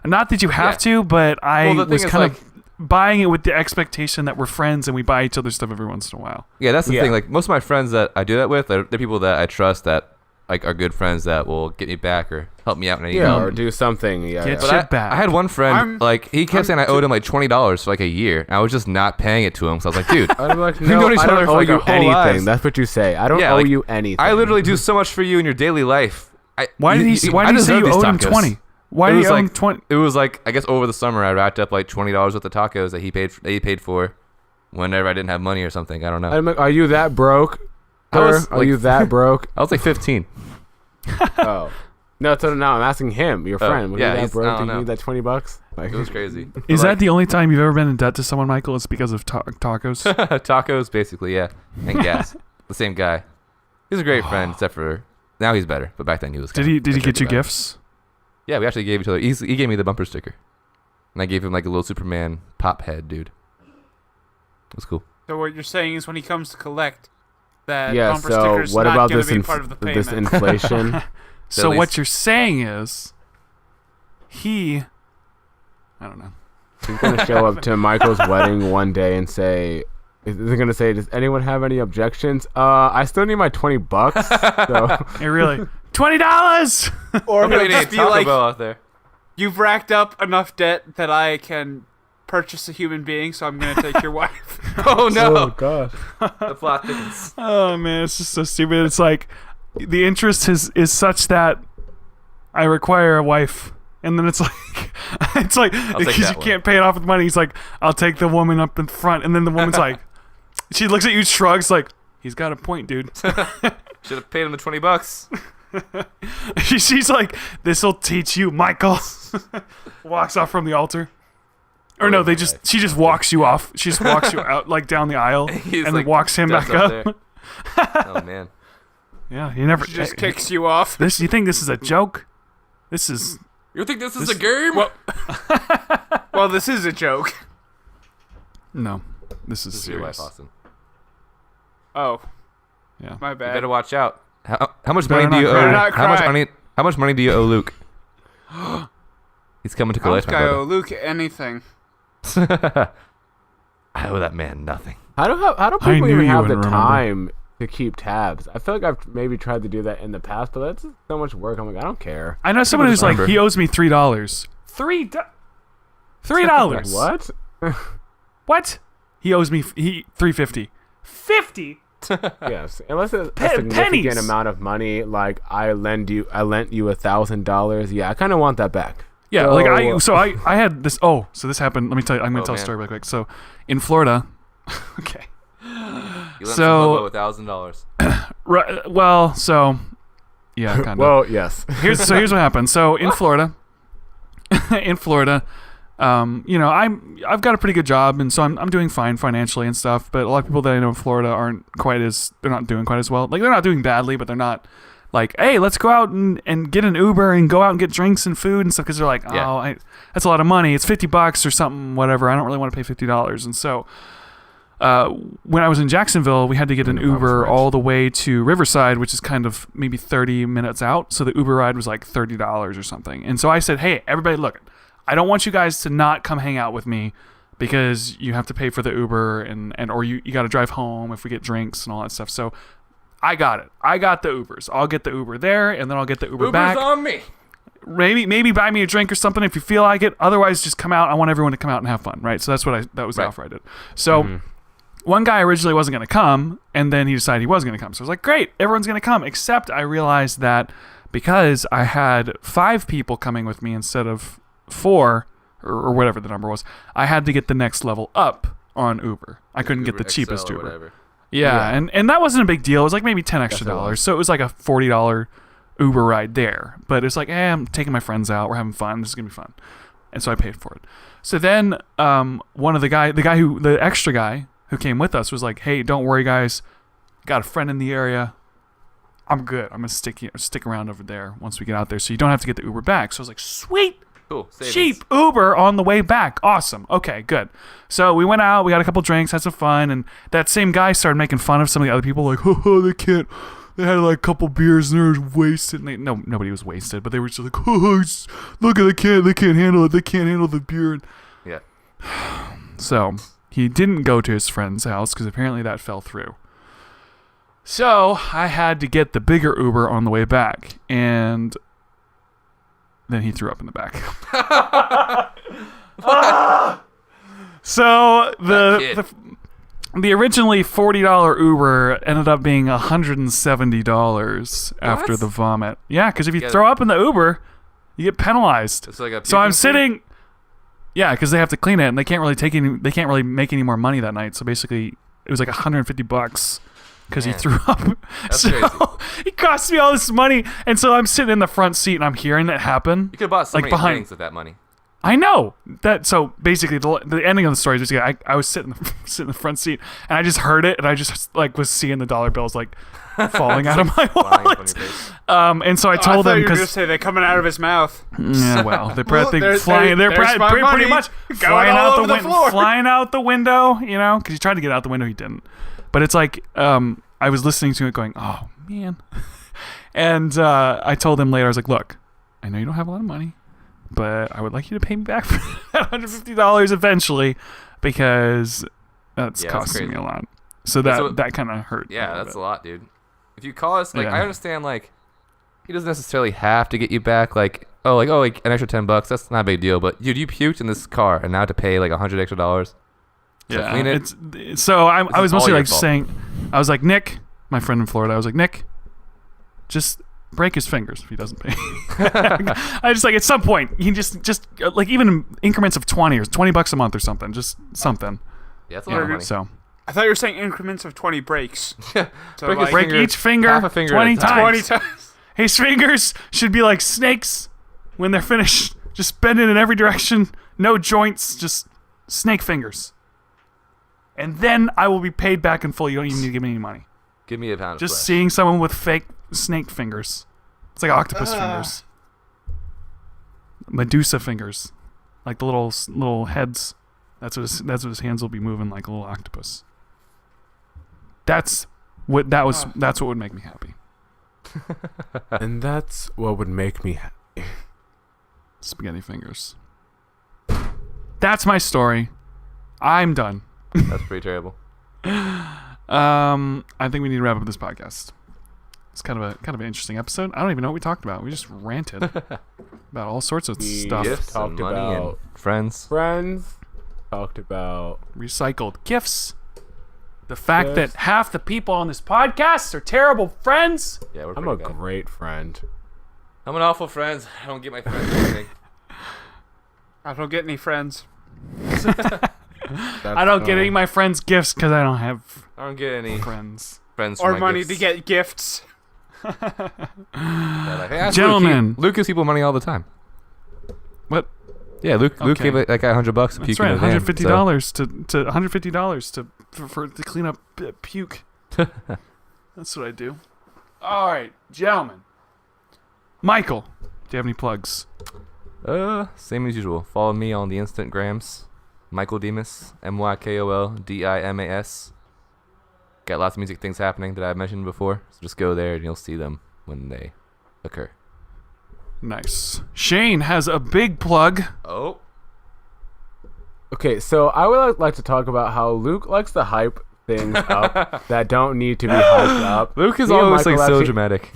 not that you have Yeah. to, but I Well, the thing was is, kind like- of buying it with the expectation that we're friends and we buy each other stuff every once in a while. Yeah, that's the Yeah. thing. Like most of my friends that I do that with, they're people that I trust that like are good friends that will get me back or help me out in any Yeah, way. or do something. Yeah. Get yeah. But shit back. I had one friend, I'm- like, he kept saying I owed him like $20 for like a year. And I was just not paying it to him. So I was like, dude, I'm like, We've no, known each I other don't for, owe like, you our whole anything. lives. That's what you say. I don't Yeah, owe like, you anything. I literally do so much for you in your daily life. Why did he say deserve you these owed him tacos. 20? Why It did was you owe like him 20? It was like I guess over the summer I racked up like $20 worth of tacos that he paid for whenever I didn't have money or something. I don't know. I'm like, are you that broke? I was, Sir? Are like- you that broke? I was like 15. Oh. No, so now I'm asking him, your Oh, friend. Was yeah, you that he's- I broke? don't Do you know. need that $20? Like, It was crazy. Is But, that the only time you've ever been in debt to someone, Michael? It's because of tacos? like, tacos, basically, yeah, and gas. The same guy. He's a great friend, except for now he's better. But back then he was. Did kinda he a get you jerky guy. gifts? Yeah, we actually gave each other. He gave me the bumper sticker, and I gave him like a little Superman pop head, dude. It was cool. So what you're saying is when he comes to collect, that yeah, bumper so sticker's what not about going this, to be part of the payment. this inflation? So least- what you're saying is, I don't know. He's going to show up to Michael's wedding one day and say, is he going to say, does anyone have any objections? I still need my $20. So Hey, really? $20. Or I'm he'll gonna just need be Taco like, Bell out there. you've racked up enough debt that I can purchase a human being, so I'm going to take your wife. Oh no! gosh. The plot thickens. Oh man, it's just so stupid. It's like the interest is such that I require a wife, and then it's like take because that you one. can't pay it off with money. He's like, I'll take the woman up in front, and then the woman's like, she looks at you, shrugs, like, he's got a point, dude. Should have paid him the $20. She's like, this'll teach you, Michael. Walks off from the altar. Or no, she just walks you off. She just walks you out like down the aisle He's, and like, walks him steps back up up. there. Oh man. Yeah, you never. She just kicks you off. This? You think this is a joke? This is. You think this is a game? Well, this is a joke. No, this is This is your wife, serious. Austin. Oh, Yeah. my You bad. better watch out. How much Better money do you not owe? cry. Not cry. How much money do you owe Luke? He's coming to How much collect, my I owe brother. Luke anything? I owe that man nothing. How do I people knew even you have the wouldn't remember. time to keep tabs? I feel like I've maybe tried to do that in the past, but that's so much work. I'm like, I don't care. I know someone who's like, remember. he owes me $3. $3. What? What? He owes me $3.50. 50. Yes, unless it's a Pennies. significant amount of money, like I lent you $1,000. Yeah, I kind of want that back. Yeah, So- like I had this. Oh, so this happened. Let me tell you. I'm gonna Oh, tell a man. story real quick. So, in Florida, okay. You lent So- some $1,000. Right. Well, so yeah, kind of. Well, yes. Here's what happened. So in Florida, I've got a pretty good job, and so I'm doing fine financially and stuff. But a lot of people that I know in Florida they're not doing quite as well. Like they're not doing badly, but they're not like, hey, let's go out and get an Uber and go out and get drinks and food and stuff, because they're like, Yeah. that's a lot of money. It's $50 or something, whatever. I don't really want to pay $50. And so when I was in Jacksonville, we had to get an When I was Uber rich. all the way to Riverside, which is kind of maybe 30 minutes out. So the Uber ride was like $30 or something. And so I said, hey, everybody, look, I don't want you guys to not come hang out with me because you have to pay for the Uber and or you got to drive home if we get drinks and all that stuff. So I got it. I got the Ubers. I'll get the Uber there, and then I'll get the Uber back. on me. Maybe buy me a drink or something if you feel like it. Otherwise, just come out. I want everyone to come out and have fun, right? So that was the Right. offer I did. So one guy originally wasn't going to come, and then he decided he was going to come. So I was like, great, everyone's going to come. Except I realized that because I had 5 people coming with me instead of 4 or whatever the number was, I had to get the next level up on Uber. I couldn't get the Uber cheapest XL or Uber. whatever. Yeah, and that wasn't a big deal. It was like maybe $10 extra Yes, it was. dollars. So it was like a $40 Uber ride there. But it's like, I'm taking my friends out. We're having fun. This is gonna be fun. And so I paid for it. So then the extra guy who came with us was like, hey, don't worry, guys. Got a friend in the area. I'm good. I'm gonna stick around over there once we get out there, so you don't have to get the Uber back. So I was like, sweet. Cool. Savings. Cheap Uber on the way back. Awesome. Okay, good. So we went out, we got a couple drinks, had some fun, and that same guy started making fun of some of the other people, like, they had like a couple beers and they were wasted. And nobody was wasted, but they were just like, look at they can't handle it. They can't handle the beer. Yeah. So he didn't go to his friend's house because apparently that fell through. So I had to get the bigger Uber on the way back, and then he threw up in the back. So the originally $40 Uber ended up being $170 after What? the vomit. Yeah, because if you Yeah. throw up in the Uber, you get penalized. It's like a So I'm puking sitting. Yeah, because they have to clean it, and they can't really make any more money that night. So basically, it was like $150 because he Man. threw up. That's so crazy. it cost me all this money, and so I'm sitting in the front seat and I'm hearing it happen. You could have bought so like many behind- things with that money. I know that. So basically, the ending of the story is just I was sitting in the front seat, and I just heard it, and I just like was seeing the dollar bills like falling out of my Flying up on wallet. your face. And so I I told thought them you were going to because say they're coming out of his mouth. yeah, well, they're probably there's flying. They're my pretty money much going flying all out over the floor. flying out the window. You know, because he tried to get out the window, he didn't. But it's like I was listening to it, going, "Oh man," and I told him later, I was like, "Look, I know you don't have a lot of money, but I would like you to pay me back for that $150 eventually, because that's Yeah, that's costing me crazy. a lot." So that kind of hurt. Yeah, that's a lot, dude. If you call us, like, Yeah. I understand, like, he doesn't necessarily have to get you back, like an extra $10. That's not a big deal. But dude, you puked in this car, and now to pay like $100 extra to Yeah, clean it. it's so I was is all mostly your like fault. saying, I was like, Nick, my friend in Florida, I was like, Nick, just break his fingers if he doesn't pay. I just like at some point he just like even in increments of 20 or $20 a month or something, just something. Yeah, that's a You lot of know, money. so I thought you were saying increments of 20 breaks. So Break his like, break finger, each finger, half a finger 20 at a time. times. 20 times. His fingers should be like snakes when they're finished, just bending in every direction, no joints, just snake fingers. And then I will be paid back in full. You don't even need to give me any money. Give me a pound of Just flesh. seeing someone with fake snake fingers. It's like octopus fingers. Medusa fingers. Like the little heads. That's what his hands will be moving like a little octopus. That's what would make me happy. And that's what would make me happy. Spaghetti fingers. That's my story. I'm done. That's pretty terrible. I think we need to wrap up this podcast. It's kind of an interesting episode. I don't even know what we talked about. We just ranted about all sorts of stuff. Gifts talked and money and about friends. Talked about Recycled gifts. The fact that half the people on this podcast are terrible friends. Yeah, we're I'm a pretty bad. great friend. I'm an awful friend. I don't get my friends anything. I don't get any friends. I don't get any of my friends' gifts because I don't have I don't get any friends. friends Or for my money gifts. to get gifts. Yeah, like, hey, ask Gentlemen. Luke gives people money all the time. What? Yeah, Luke Okay. gave that guy $100 to That's puke right. in a van, $150 to $150 to clean up puke. That's what I do. All right, gentlemen. Michael, do you have any plugs? So, same as usual. Follow me on the Instagrams. Michael Dimas, MyKolDimas. Got lots of music things happening that I've mentioned before, so just go there and you'll see them when they occur. Nice. Shayne has a big plug. Oh. Okay, so I would like to talk about how Luke likes to hype things up that don't need to be hyped up. Luke is Me and always like Michael so actually- dramatic.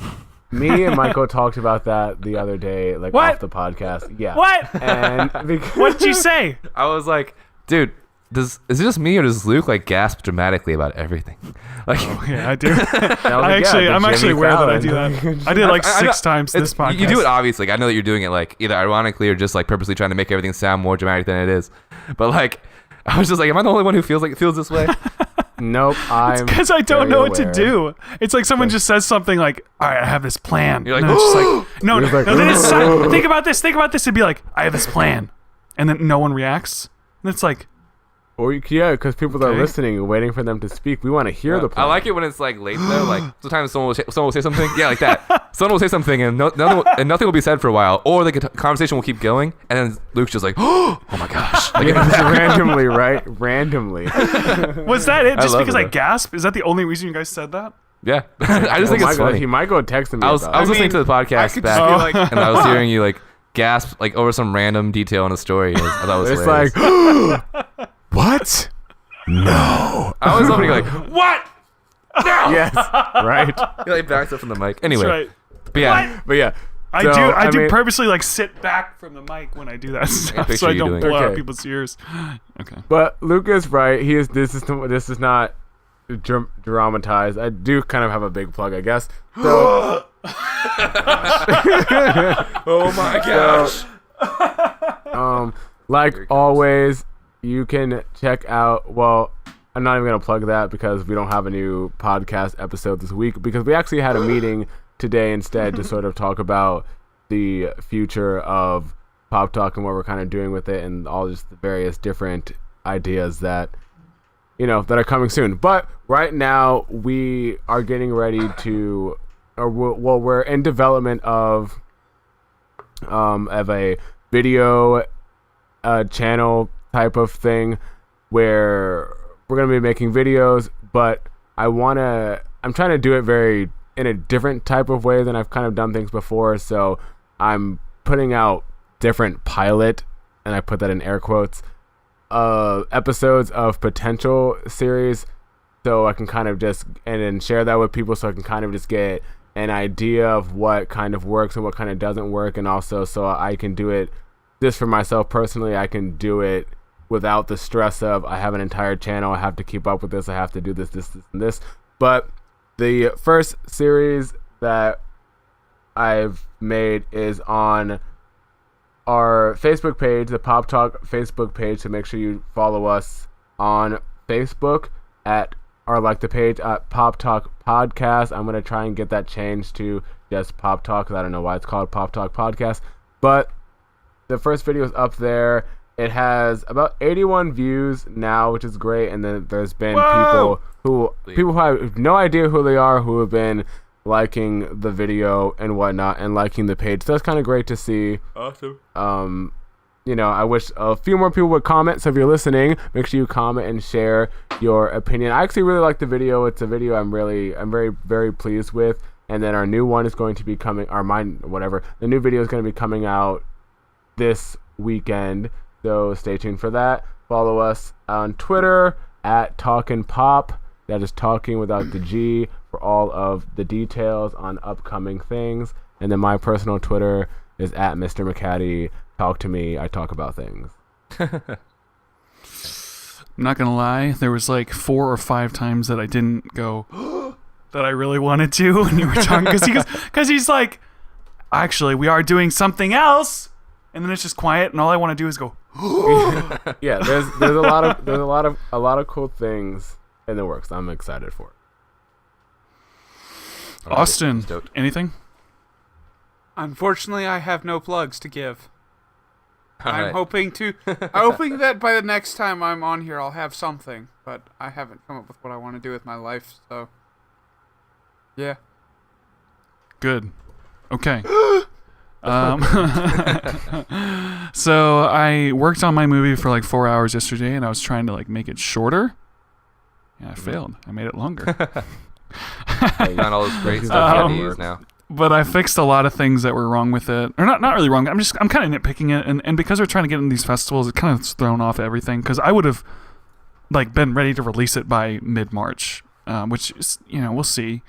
Me and Michael talked about that the other day, like What? off the podcast. Yeah. What? And because What did you say? I was like, dude, is it just me or does Luke like gasp dramatically about everything? Like, Yeah, I do. the I'm actually Jimmy aware that I Fallon. do that. I did it like I 6 know- times this podcast. You do it obviously. Like, I know that you're doing it like either ironically or just like purposely trying to make everything sound more dramatic than it is. But like, I was just like, am I the only one who feels this way? Nope, I'm Because I don't very know what to aware. do. It's like someone just says something like, all right, I have this plan. You're like, and then it's just like, no, You're no, like, no, then it's silent. Think about this. It'd be like, I have this plan. And then no one reacts. And it's like, Or yeah, because people are Okay. listening and waiting for them to speak. We want to hear the I plan. like it when it's like late though. Like sometimes someone will say something, yeah, like that. Someone will say something and nothing will be said for a while, or the conversation will keep going, and then Luke's just like, oh my gosh, like, Yeah, just randomly, right? Randomly. was that it? I Just love because it, I though. gasped? Is that the only reason you guys said that? yeah. I just think it's funny. He might go text me. I was about it. listening to the I podcast could back, just be like, and I was hearing you like gasp like over some random detail in a story. I thought it was It's hilarious. like, what? No. I was somebody like, what? No. Yes. Right. He like backs up from the mic. Anyway, That's right. but yeah, But yeah. I So, do. I do mean, purposely like sit back from the mic when I do that stuff, picture so I you don't doing blow it. out Okay. people's ears. Okay. But Luke is right. This is not dramatized. I do kind of have a big plug, I guess. So oh my gosh. like always, you can check out. Well, I'm not even gonna plug that because we don't have a new podcast episode this week because we actually had a meeting today instead to sort of talk about the future of Pop Talk and what we're kind of doing with it and all just the various different ideas that that are coming soon. But right now we are getting ready to, we're in development of a video channel type of thing where we're gonna be making videos, but I'm trying to do it in a different type of way than I've kind of done things before. So I'm putting out different pilot, and I put that in air quotes, episodes of potential series, so I can kind of just and then share that with people, so I can kind of just get an idea of what kind of works and what kind of doesn't work, and also so I can do it just for myself personally. I can do it without the stress of I have an entire channel, I have to keep up with this, I have to do this, and this. But the first series that I've made is on our Facebook page, the Pop Talk Facebook page, so make sure you follow us on Facebook or like the page at Pop Talk Podcast. I'm going to try and get that changed to just Pop Talk because I don't know why it's called Pop Talk Podcast. But the first video is up there. It has about 81 views now, which is great. And then there's been Whoa! people who have no idea who they are who have been liking the video and whatnot and liking the page. So that's kind of great to see. Awesome. I wish a few more people would comment. So if you're listening, make sure you comment and share your opinion. I actually really like the video. It's a video I'm very, very pleased with. And then our new one is going to be coming, the new video is going to be coming out this weekend. So stay tuned for that. Follow us on Twitter at Talkin' Pop. That is talking without the G for all of the details on upcoming things. And then my personal Twitter is at Mr. McCaddy. Talk to me. I talk about things. I'm not gonna lie, there was like 4 or 5 times that I didn't go that I really wanted to when you were talking, because he's like, actually, we are doing something else, and then it's just quiet, and all I want to do is go. Yeah, there's a lot of cool things in the works. I'm excited for it. Austin, Stoked. anything? Unfortunately, I have no plugs to give. All I'm right. hoping that by the next time I'm on here, I'll have something, but I haven't come up with what I want to do with my life, so yeah. Good. Okay. So I worked on my movie for like 4 hours yesterday, and I was trying to like make it shorter. Yeah, I failed. I made it longer. Found all this great stuff you have to use now. But I fixed a lot of things that were wrong with it, or not really wrong. I'm kind of nitpicking it, and because we're trying to get in these festivals, it kind of thrown off everything. Because I would have like been ready to release it by mid-March, which is, we'll see.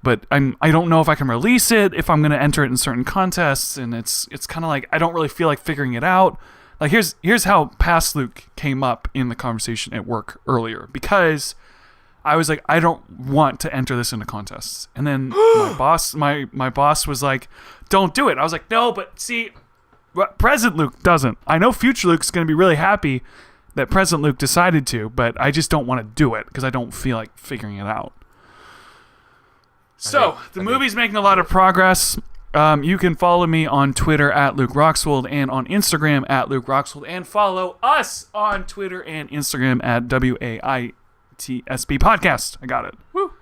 But I don't know if I can release it, if I'm going to enter it in certain contests, and it's kind of like I don't really feel like figuring it out. Like here's how Past Luke came up in the conversation at work earlier, because I was like, I don't want to enter this into contests. And then my boss was like, don't do it. I was like, no, but see, present Luke doesn't. I know future Luke's going to be really happy that present Luke decided to, but I just don't want to do it because I don't feel like figuring it out. So, the movie's making a lot of progress. You can follow me on Twitter at Luke Roxwold and on Instagram at Luke Roxwold, and follow us on Twitter and Instagram at WAITSB Podcast. I got it. Woo.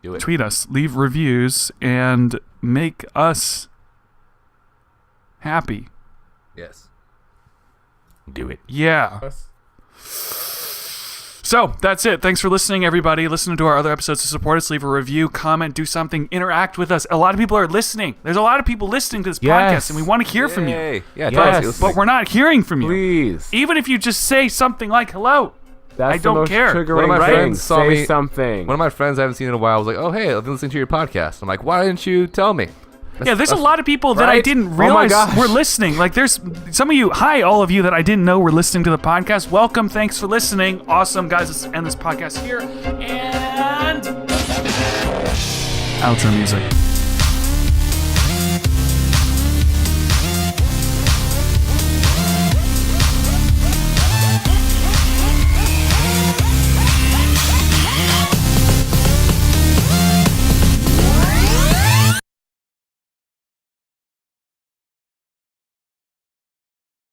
Do it. Tweet us, leave reviews, and make us happy. Yes. Do it. Yeah. So, that's it. Thanks for listening, everybody. Listen to our other episodes to support us. Leave a review, comment, do something, interact with us. A lot of people are listening. There's a lot of people listening to this podcast, and we want to hear from you. Yay. Yeah, Yes. tell us. Let's But we're not hearing from you. Please. Even if you just say something like hello. That's I the don't most care. triggering One of my thing. friends saw Say me- something. One of my friends I haven't seen in a while was like, "Oh, hey, I've been listening to your podcast." I'm like, "Why didn't you tell me?" Yeah, there's a lot of people that I right? didn't Oh my realize gosh. were listening. Like, there's some of you, hi, all of you that I didn't know were listening to the podcast. Welcome. Thanks for listening. Awesome, guys. Let's end this podcast here. And outro music.